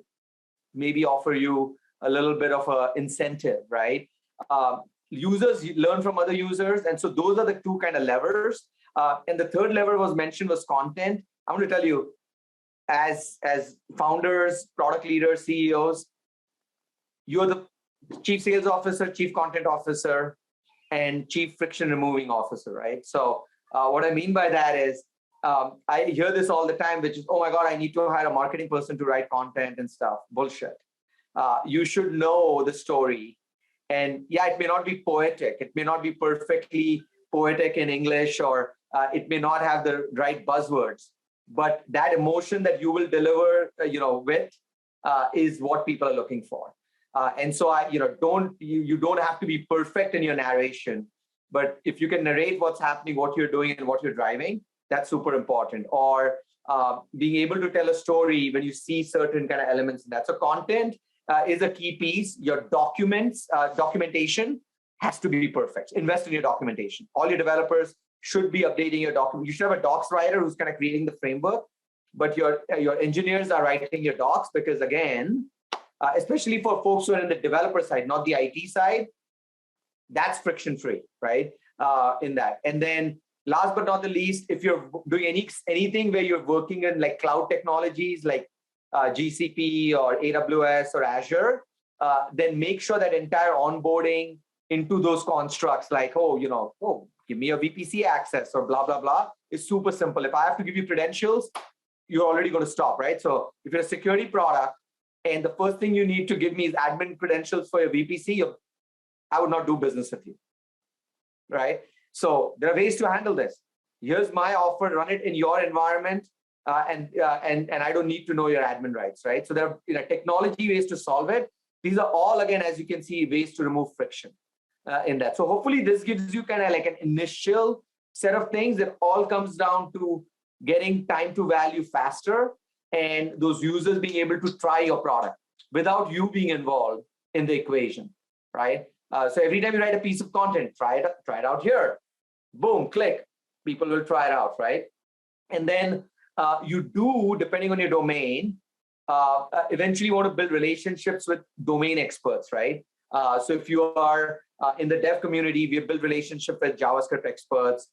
maybe offer you a little bit of an incentive, right? Users learn from other users. And so those are the two kind of levers. And the third lever was mentioned was content. I'm going to tell you, as founders, product leaders, CEOs, you're the chief sales officer, chief content officer, and chief friction removing officer, right? So what I mean by that is, I hear this all the time, which is, oh my God, I need to hire a marketing person to write content and stuff. Bullshit. You should know the story. And yeah, it may not be poetic. It may not be perfectly poetic in English, or it may not have the right buzzwords. But that emotion that you will deliver, with, is what people are looking for. And so you don't have to be perfect in your narration, but if you can narrate what's happening, what you're doing, and what you're driving, that's super important. Or being able to tell a story when you see certain kind of elements in that. So content is a key piece. Your documentation has to be perfect. Invest in your documentation. All your developers should be updating your document. You should have a docs writer who's kind of creating the framework, but your engineers are writing your docs, because again, especially for folks who are in the developer side, not the IT side, that's friction free, right? In that. And then last but not the least, if you're doing anything where you're working in like cloud technologies like GCP or AWS or Azure, then make sure that entire onboarding into those constructs, like, give me a VPC access or blah, blah, blah, is super simple. If I have to give you credentials, you're already going to stop, right? So if you're a security product and the first thing you need to give me is admin credentials for your VPC, I would not do business with you, right? So there are ways to handle this. Here's my offer, run it in your environment, and I don't need to know your admin rights, right? So there are technology ways to solve it. These are all, again, as you can see, ways to remove friction in that. So hopefully this gives you kind of like an initial set of things that all comes down to getting time to value faster and those users being able to try your product without you being involved in the equation, right? So every time you write a piece of content, try it out here. Boom, click. People will try it out, right? And then you do, depending on your domain, eventually want to build relationships with domain experts, right? So if you are in the dev community, we have built relationships with JavaScript experts,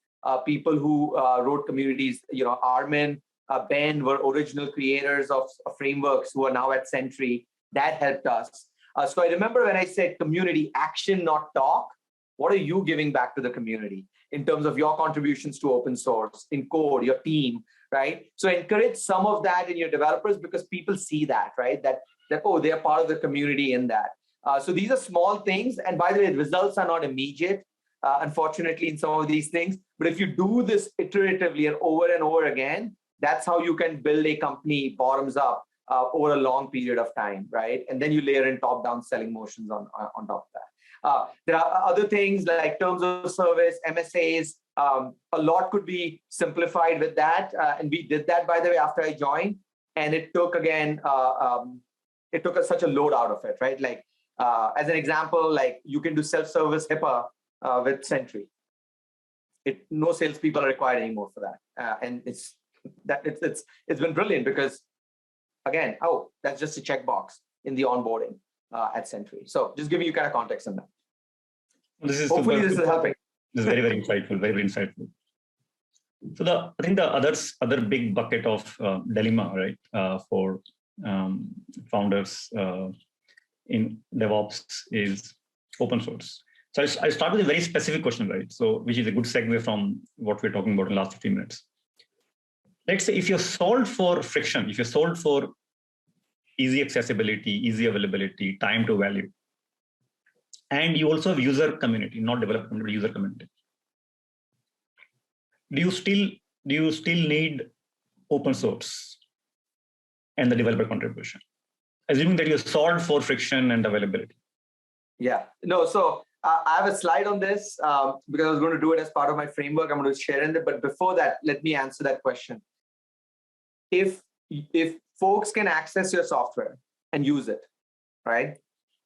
people who wrote communities. Armin, Ben were original creators of frameworks who are now at Sentry. That helped us. So I remember when I said community action, not talk, what are you giving back to the community in terms of your contributions to open source, in code, your team, right? So encourage some of that in your developers, because people see that, right? That oh, they are part of the community in that. So these are small things. And by the way, results are not immediate. unfortunately, in some of these things. But if you do this iteratively and over again, that's how you can build a company bottoms up over a long period of time, right? And then you layer in top-down selling motions on top of that. There are other things like terms of service, MSAs. A lot could be simplified with that. And we did that, by the way, after I joined. And it took, again, it took us such a load out of it, right? Like, as an example, like you can do self-service HIPAA with Sentry. No salespeople are required anymore for that. And it's been brilliant because, again, that's just a checkbox in the onboarding at Sentry. So just giving you kind of context on that. Hopefully this is helping. This is very, very insightful, very, very insightful. So I think the other big bucket of dilemma, right, for founders in DevOps is open source. So I start with a very specific question, right? So which is a good segue from what we're talking about in the last 15 minutes. Let's say if you're solved for friction, if you're solved for easy accessibility, easy availability, time to value, and you also have user community, not developer community, but user community. Do you still need open source and the developer contribution, assuming that you're solved for friction and availability? Yeah, no. So I have a slide on this because I was going to do it as part of my framework. I'm going to share it. But before that, let me answer that question. If folks can access your software and use it, right,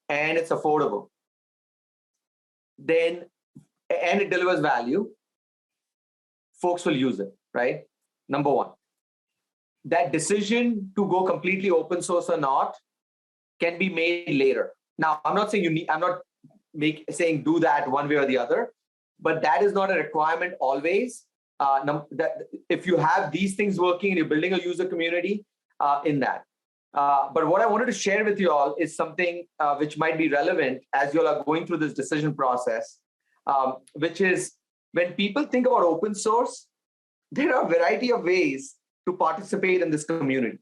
and it's affordable, then, and it delivers value, folks will use it, right? Number one. That decision to go completely open source or not can be made later. Now, I'm not saying saying do that one way or the other, but that is not a requirement always. If you have these things working and you're building a user community in that. But what I wanted to share with you all is something which might be relevant as you all are going through this decision process, which is when people think about open source, there are a variety of ways to participate in this community.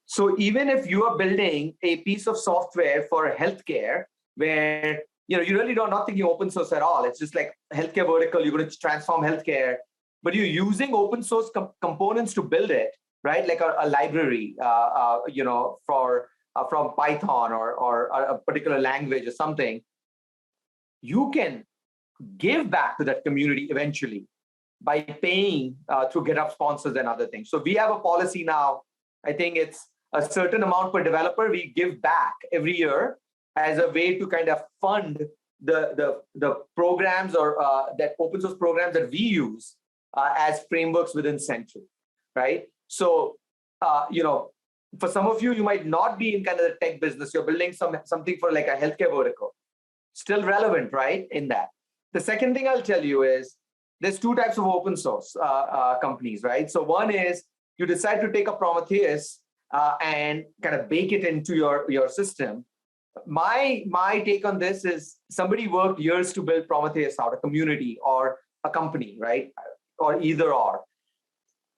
So even if you are building a piece of software for healthcare, where you really not thinking open source at all, it's just like healthcare vertical, you're going to transform healthcare, but you're using open source components to build it, right? Like a library, from Python or a particular language or something. You can give back to that community eventually by paying through GitHub sponsors and other things. So we have a policy now. I think it's a certain amount per developer we give back every year as a way to kind of fund the programs or that open source programs that we use as frameworks within Sentry, right? So, for some of you, you might not be in kind of the tech business. You're building something for like a healthcare vertical. Still relevant, right, in that. The second thing I'll tell you is there's two types of open source companies, right? So one is you decide to take a Prometheus and kind of bake it into your system. My take on this is somebody worked years to build Prometheus out, a community or a company, right? Or either or.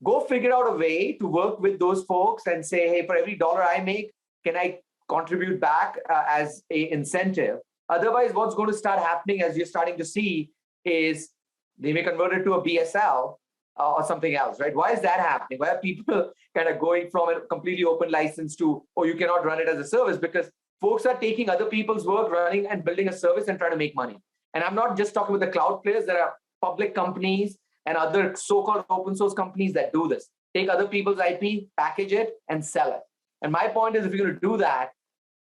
Go figure out a way to work with those folks and say, hey, for every dollar I make, can I contribute back as an incentive? Otherwise, what's going to start happening, as you're starting to see, is they may convert it to a BSL or something else, right? Why is that happening? Why are people kind of going from a completely open license to, oh, you cannot run it as a service? Because folks are taking other people's work, running and building a service and trying to make money. And I'm not just talking about the cloud players. There are public companies and other so-called open source companies that do this. Take other people's IP, package it, and sell it. And my point is, if you're going to do that,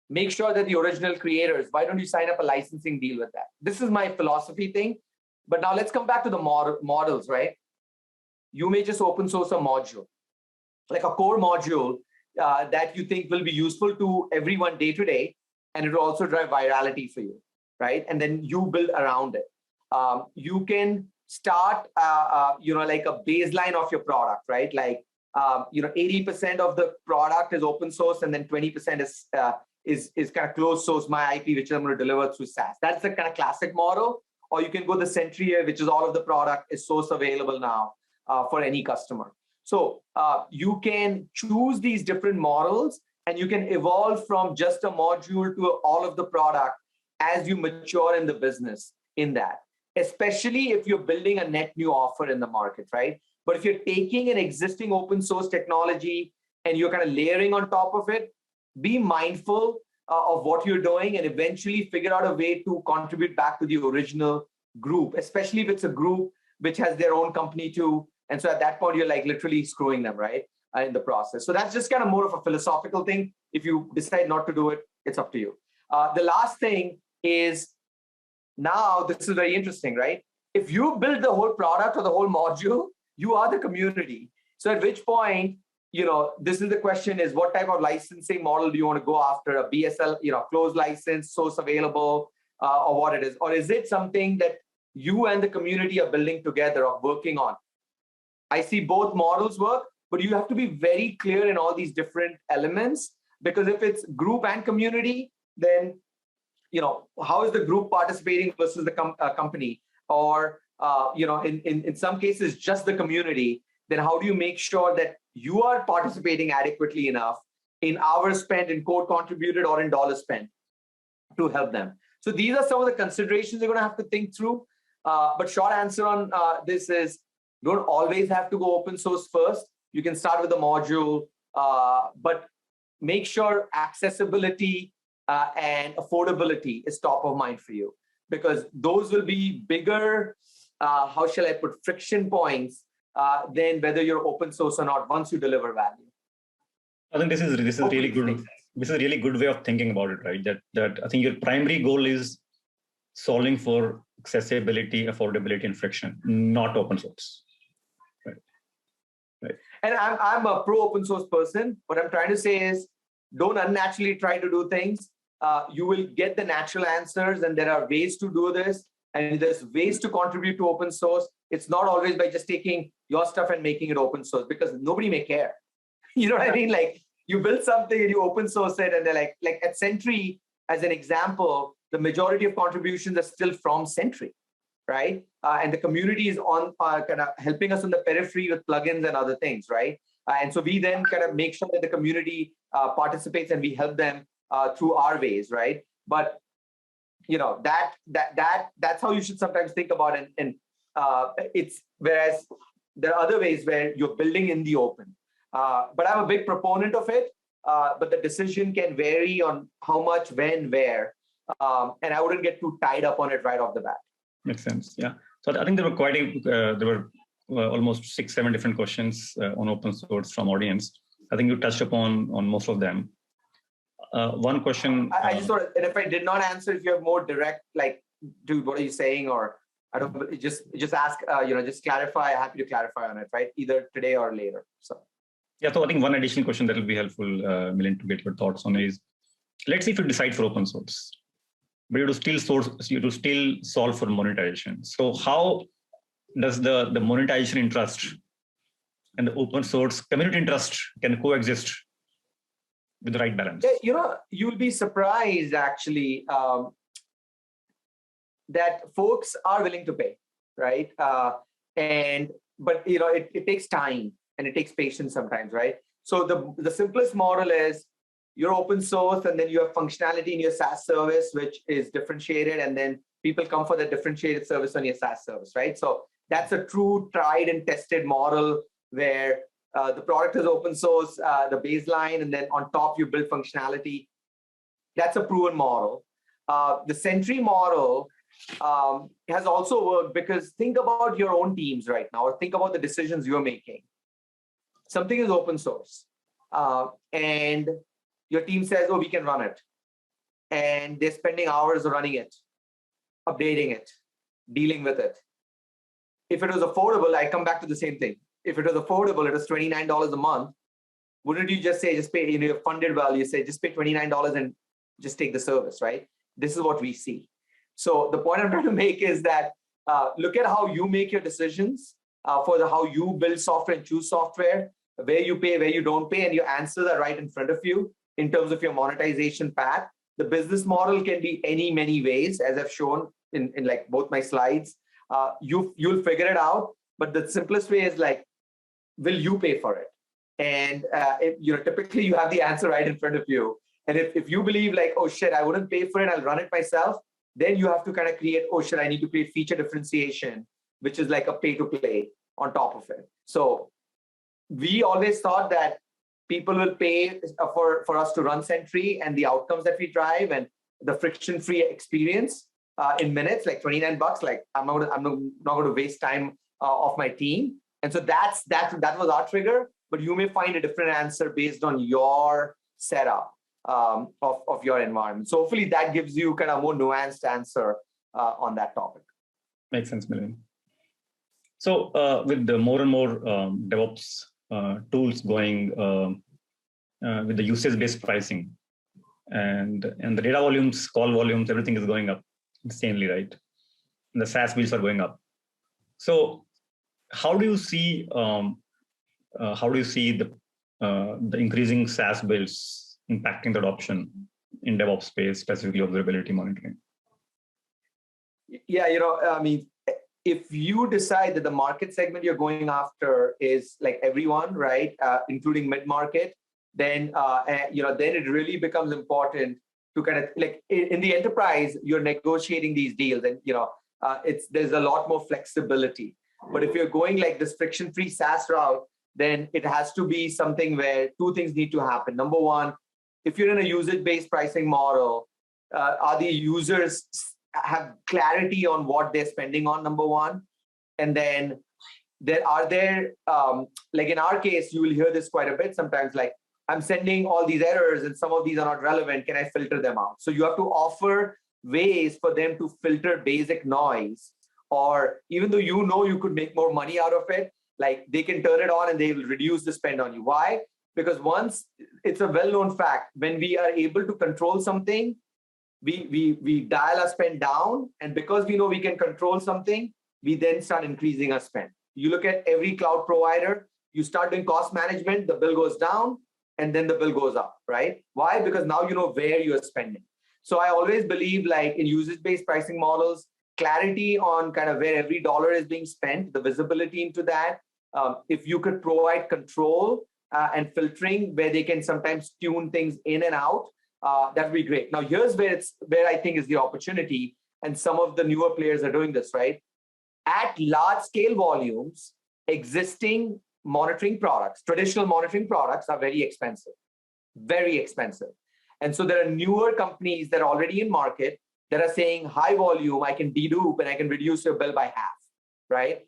make sure that the original creators, why don't you sign up a licensing deal with that? This is my philosophy thing. But now let's come back to the models, right? You may just open source a module, like a core module that you think will be useful to everyone day to day, and it will also drive virality for you, right? And then you build around it. You can start, like a baseline of your product, right? Like, 80% of the product is open source, and then 20% is kind of closed source, my IP, which I'm going to deliver through SaaS. That's the kind of classic model. Or you can go the Sentry, which is all of the product is source available now for any customer. So you can choose these different models, and you can evolve from just a module to all of the product as you mature in the business in that. especially if you're building a net new offer in the market, right? But if you're taking an existing open source technology and you're kind of layering on top of it, be mindful of what you're doing and eventually figure out a way to contribute back to the original group, especially if it's a group which has their own company too. And so at that point, you're like literally screwing them, right, in the process. So that's just kind of more of a philosophical thing. If you decide not to do it, it's up to you. The last thing is, now this is very interesting, right? If you build the whole product or the whole module, you are the community. So at which point, this is the question is, what type of licensing model do you want to go after? A BSL, closed license, source available, or what it is? Or is it something that you and the community are building together or working on? I see both models work, but you have to be very clear in all these different elements, because if it's group and community, then, how is the group participating versus the company? Or, in some cases, just the community, then how do you make sure that you are participating adequately enough in hours spent, in code contributed, or in dollars spent to help them? So these are some of the considerations you're going to have to think through. But short answer on this is, don't always have to go open source first. You can start with a module, but make sure accessibility and affordability is top of mind for you, because those will be bigger, how shall I put, friction points than whether you're open source or not once you deliver value. I think this is really good. This is a really good way of thinking about it, right? That I think your primary goal is solving for accessibility, affordability, and friction, not open source. Right. And I'm a pro open source person. What I'm trying to say is, don't unnaturally try to do things. You will get the natural answers, and there are ways to do this, and there's ways to contribute to open source. It's not always by just taking your stuff and making it open source, because nobody may care. You know what I mean? Like, you build something and you open source it, and they're like at Sentry, as an example, the majority of contributions are still from Sentry, right? And the community is on kind of helping us on the periphery with plugins and other things, right? And so we then kind of make sure that the community participates, and we help them through our ways, right? But that's how you should sometimes think about it. And it's, whereas there are other ways where you're building in the open. But I'm a big proponent of it. But the decision can vary on how much, when, where, and I wouldn't get too tied up on it right off the bat. Makes sense. Yeah. So I think there were almost 6-7 different questions on open source from audience. I think you touched upon most of them. One question. I just thought, and if I did not answer, if you have more direct, like, dude, what are you saying? Or I don't, just ask, just clarify. Happy to clarify on it, right? Either today or later. So. Yeah. So I think one additional question that will be helpful, Milin, to get your thoughts on is, let's say if you decide for open source, but you to still solve for monetization. So how does the monetization interest and the open source community interest can coexist with the right balance? You'll be surprised actually that folks are willing to pay, right? But it takes time and it takes patience sometimes, right? So the simplest model is, you're open source, and then you have functionality in your SaaS service, which is differentiated, and then people come for the differentiated service on your SaaS service, right? So that's a true tried and tested model where the product is open source, the baseline, and then on top you build functionality. That's a proven model. The Sentry model has also worked, because think about your own teams right now, or think about the decisions you're making. Something is open source, and your team says, oh, we can run it. And they're spending hours running it, updating it, dealing with it. If it was affordable, I come back to the same thing. If it was affordable, it was $29 a month. Wouldn't you just say, just pay, you're funded well, you say, just pay $29 and just take the service, right? This is what we see. So the point I'm trying to make is that look at how you make your decisions for how you build software and choose software, where you pay, where you don't pay, and your answers are right in front of you in terms of your monetization path. The business model can be many ways, as I've shown in like both my slides. You'll figure it out, but the simplest way is like, will you pay for it? And typically you have the answer right in front of you. And if you believe like, oh shit, I wouldn't pay for it, I'll run it myself, then you have to kind of create, oh shit, I need to create feature differentiation, which is like a pay to play on top of it. So we always thought that people will pay for us to run Sentry and the outcomes that we drive and the friction-free experience in minutes, like $29. Like I'm not going to waste time of my team. And so that was our trigger. But you may find a different answer based on your setup of your environment. So hopefully that gives you kind of a more nuanced answer on that topic. Makes sense, Milin. So with the more and more DevOps tools going with the usage-based pricing and the data volumes, call volumes, everything is going up insanely, right? And the SaaS bills are going up. So how do you see the increasing SaaS bills impacting the adoption in DevOps space, specifically observability monitoring? Yeah, I mean, if you decide that the market segment you're going after is like everyone, right, including mid-market, then then it really becomes important to kind of like in the enterprise, you're negotiating these deals, and there's a lot more flexibility. But if you're going like this friction-free SaaS route, then it has to be something where two things need to happen. Number one, if you're in a usage-based pricing model, are the users have clarity on what they're spending on, number one? And then like in our case, you will hear this quite a bit sometimes, like, I'm sending all these errors and some of these are not relevant. Can I filter them out? So you have to offer ways for them to filter basic noise, or even though you could make more money out of it, like they can turn it on and they will reduce the spend on you. Why? Because once it's a well-known fact, when we are able to control something, we dial our spend down. And because we know we can control something, we then start increasing our spend. You look at every cloud provider, you start doing cost management, the bill goes down, and then the bill goes up, right? Why? Because now you know where you're spending. So I always believe, like in usage-based pricing models, clarity on kind of where every dollar is being spent, the visibility into that. If you could provide control and filtering where they can sometimes tune things in and out, that would be great. Now, here's where I think is the opportunity, and some of the newer players are doing this, right? At large scale volumes, existing monitoring products, traditional monitoring products are very expensive, very expensive. And so there are newer companies that are already in market that are saying high volume, I can dedupe and I can reduce your bill by half, right?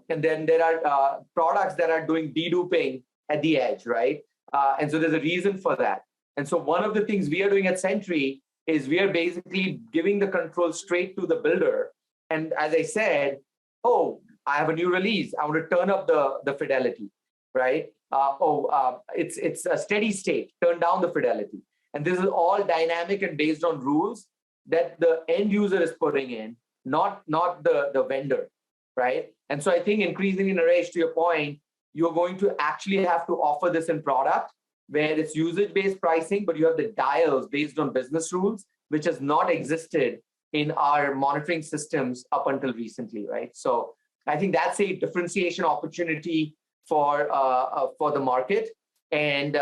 And then there are products that are doing deduping at the edge, right? And so there's a reason for that. And so one of the things we are doing at Sentry is we are basically giving the control straight to the builder. And as I said, oh, I have a new release. I want to turn up the fidelity, right? It's a steady state. Turn down the fidelity. And this is all dynamic and based on rules that the end user is putting in, not the vendor, right? And so I think increasingly, Naresh, to your point, you're going to actually have to offer this in product where it's usage-based pricing, but you have the dials based on business rules, which has not existed in our monitoring systems up until recently, right? So I think that's a differentiation opportunity for the market, and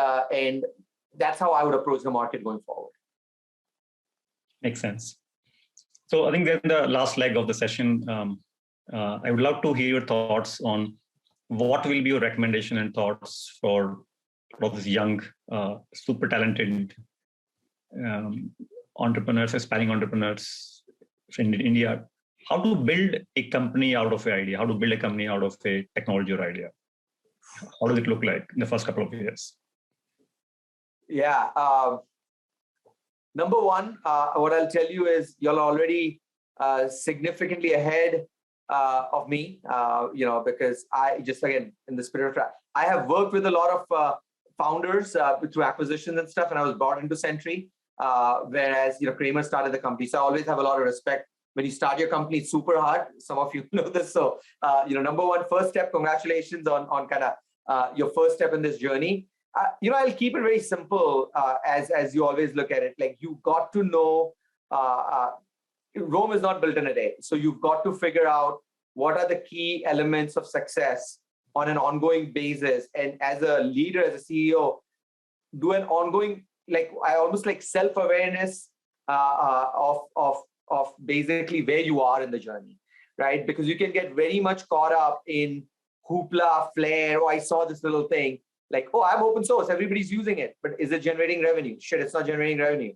that's how I would approach the market going forward. Makes sense. So I think then the last leg of the session, I would love to hear your thoughts on what will be your recommendation and thoughts for these young, super talented entrepreneurs, aspiring entrepreneurs in India. How to build a company out of an idea? How to build a company out of a technology or idea? How does it look like in the first couple of years? Yeah. Number one, what I'll tell you is you're already significantly ahead of me, because I just, again, in the spirit of, I have worked with a lot of founders through acquisitions and stuff, and I was brought into Sentry, whereas, Kramer started the company. So I always have a lot of respect. When you start your company, it's super hard. Some of you know this. So, number one, first step, congratulations on kind of your first step in this journey. I'll keep it very simple as you always look at it. Like, you got to know, Rome is not built in a day. So you've got to figure out what are the key elements of success on an ongoing basis. And as a leader, as a CEO, do an ongoing, like, I almost like self-awareness of basically where you are in the journey, right? Because you can get very much caught up in hoopla, flair. Oh, I saw this little thing. Like, oh, I'm open source. Everybody's using it. But is it generating revenue? Shit, it's not generating revenue.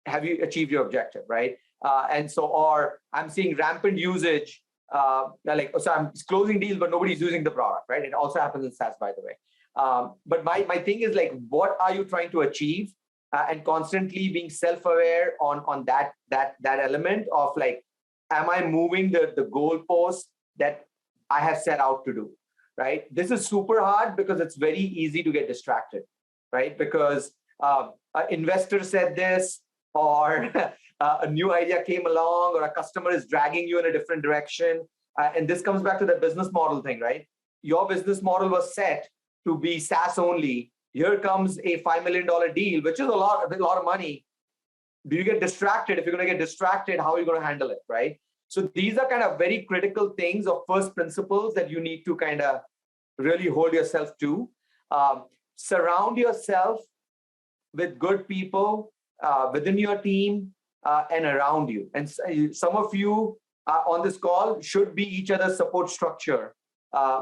Have you achieved your objective, right? Or I'm seeing rampant usage. So I'm closing deals, but nobody's using the product, right? It also happens in SaaS, by the way. But my thing is like, what are you trying to achieve? And constantly being self-aware on that element of like, am I moving the goalpost that I have set out to do, right? This is super hard because it's very easy to get distracted, right? Because an investor said this, or a new idea came along, or a customer is dragging you in a different direction. And this comes back to the business model thing, right? Your business model was set to be SaaS only. Here comes a $5 million deal, which is a lot of money. Do you get distracted? If you're going to get distracted, how are you going to handle it, right? So these are kind of very critical things of first principles that you need to kind of really hold yourself to. Surround yourself with good people within your team and around you. And some of you on this call should be each other's support structure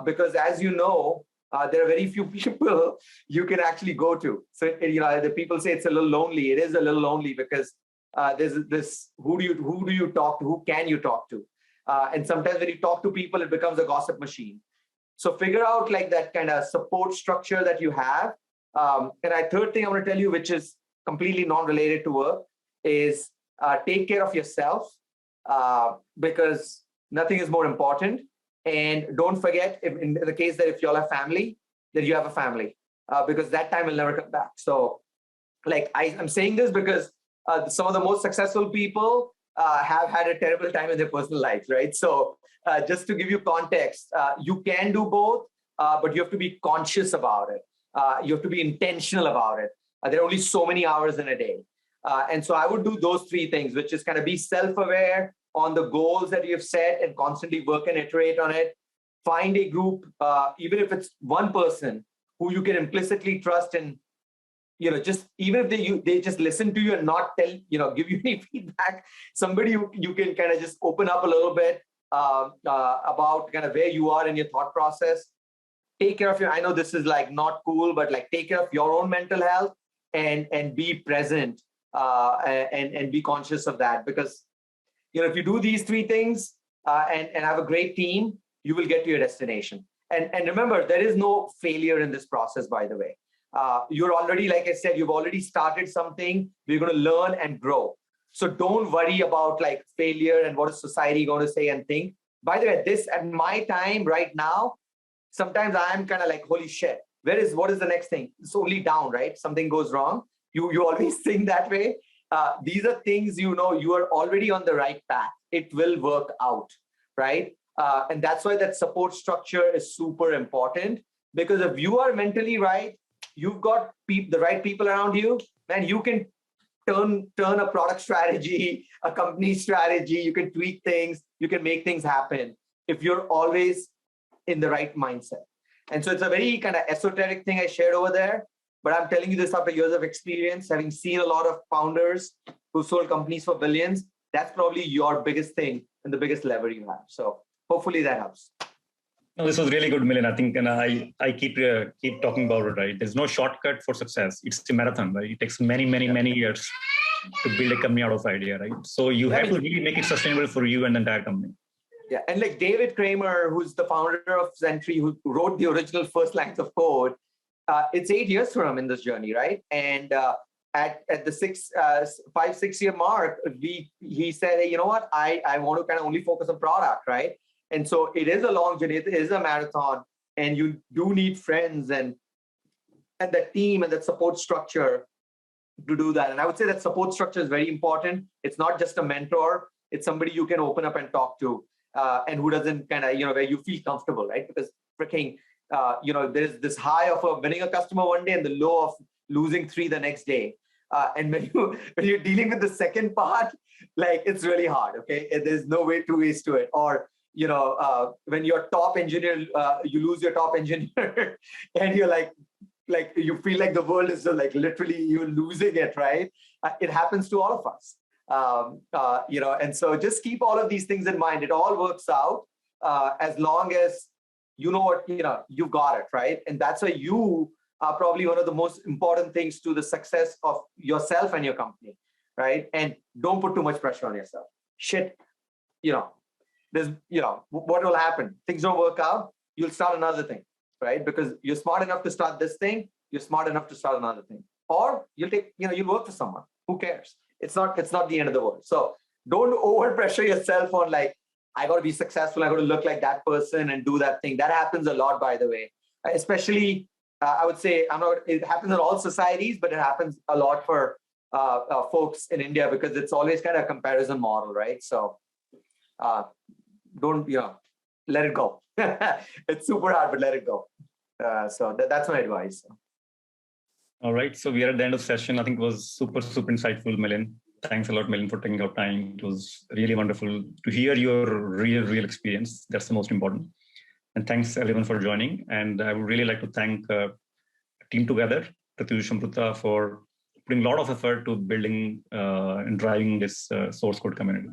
because, as you know, there are very few people you can actually go to. So, the people say it's a little lonely. It is a little lonely because there's this, who do you talk to? Who can you talk to? And sometimes when you talk to people, it becomes a gossip machine. So figure out like that kind of support structure that you have. And third thing I want to tell you, which is completely non-related to work, is take care of yourself because nothing is more important. And don't forget, in the case that if you all have family, that you have a family because that time will never come back. So like I'm saying this because some of the most successful people have had a terrible time in their personal lives, right? So just to give you context, you can do both, but you have to be conscious about it. You have to be intentional about it. There are only so many hours in a day. And so I would do those three things, which is kind of be self-aware on the goals that you've set and constantly work and iterate on it. Find a group, even if it's one person who you can implicitly trust and, just even if they just listen to you and not tell, give you any feedback, somebody you can kind of just open up a little bit about kind of where you are in your thought process. Take care of I know this is like not cool, but like take care of your own mental health and be present and be conscious of that because, if you do these three things and have a great team, you will get to your destination. And remember, there is no failure in this process, by the way. You're already, like I said, you've already started something. We're going to learn and grow. So don't worry about like failure and what is society going to say and think. By the way, this at my time right now, sometimes I'm kind of like, holy shit, what is the next thing? It's only down, right? Something goes wrong. You always think that way. These are things, you are already on the right path. It will work out, right? And that's why that support structure is super important because if you are mentally right, you've got the right people around you, man, you can turn a product strategy, a company strategy, you can tweak things, you can make things happen if you're always in the right mindset. And so it's a very kind of esoteric thing I shared over there, but I'm telling you this after years of experience, having seen a lot of founders who sold companies for billions. That's probably your biggest thing and the biggest lever you have. So hopefully that helps. No, this was really good, Milin. I think, and I keep talking about it, right? There's no shortcut for success. It's a marathon, right? It takes many years to build a company out of idea, right? So you have to really make it sustainable for you and the entire company. Yeah, and like David Kramer, who's the founder of Sentry, who wrote the original first lines of code, it's 8 years for him in this journey, right? And at the 5-6 year mark, he said, hey, you know what? I want to kind of only focus on product, right? And so it is a long journey. It is a marathon, and you do need friends and the team and that support structure to do that. And I would say that support structure is very important. It's not just a mentor. It's somebody you can open up and talk to and who doesn't kind of, where you feel comfortable, right? Because freaking, there's this high of winning a customer one day and the low of losing 3 the next day. And when you're dealing with the second part, like it's really hard, okay? There's no way 2 ways to it. Or, when your top engineer, you lose your top engineer and you're like you feel like the world is like literally you're losing it, right? It happens to all of us. And so just keep all of these things in mind. It all works out as long as you know what, you've got it, right? And that's why you are probably one of the most important things to the success of yourself and your company, right? And don't put too much pressure on yourself. Shit, there's, what will happen? Things don't work out, you'll start another thing, right? Because you're smart enough to start this thing, you're smart enough to start another thing. Or you'll take, you'll work for someone. Who cares? It's not the end of the world. So don't over pressure yourself on like, I got to be successful. I got to look like that person and do that thing. That happens a lot, by the way, especially I would say it happens in all societies, but it happens a lot for folks in India because it's always kind of a comparison model, right? So don't, let it go. It's super hard, but let it go. So that's my advice. All right. So we are at the end of the session. I think it was super, super insightful, Milin. Thanks a lot, Milin, for taking your time. It was really wonderful to hear your real experience. That's the most important. And thanks everyone for joining. And I would really like to thank Team Together, Pratyush and Amruta, for putting a lot of effort to building and driving this source code community.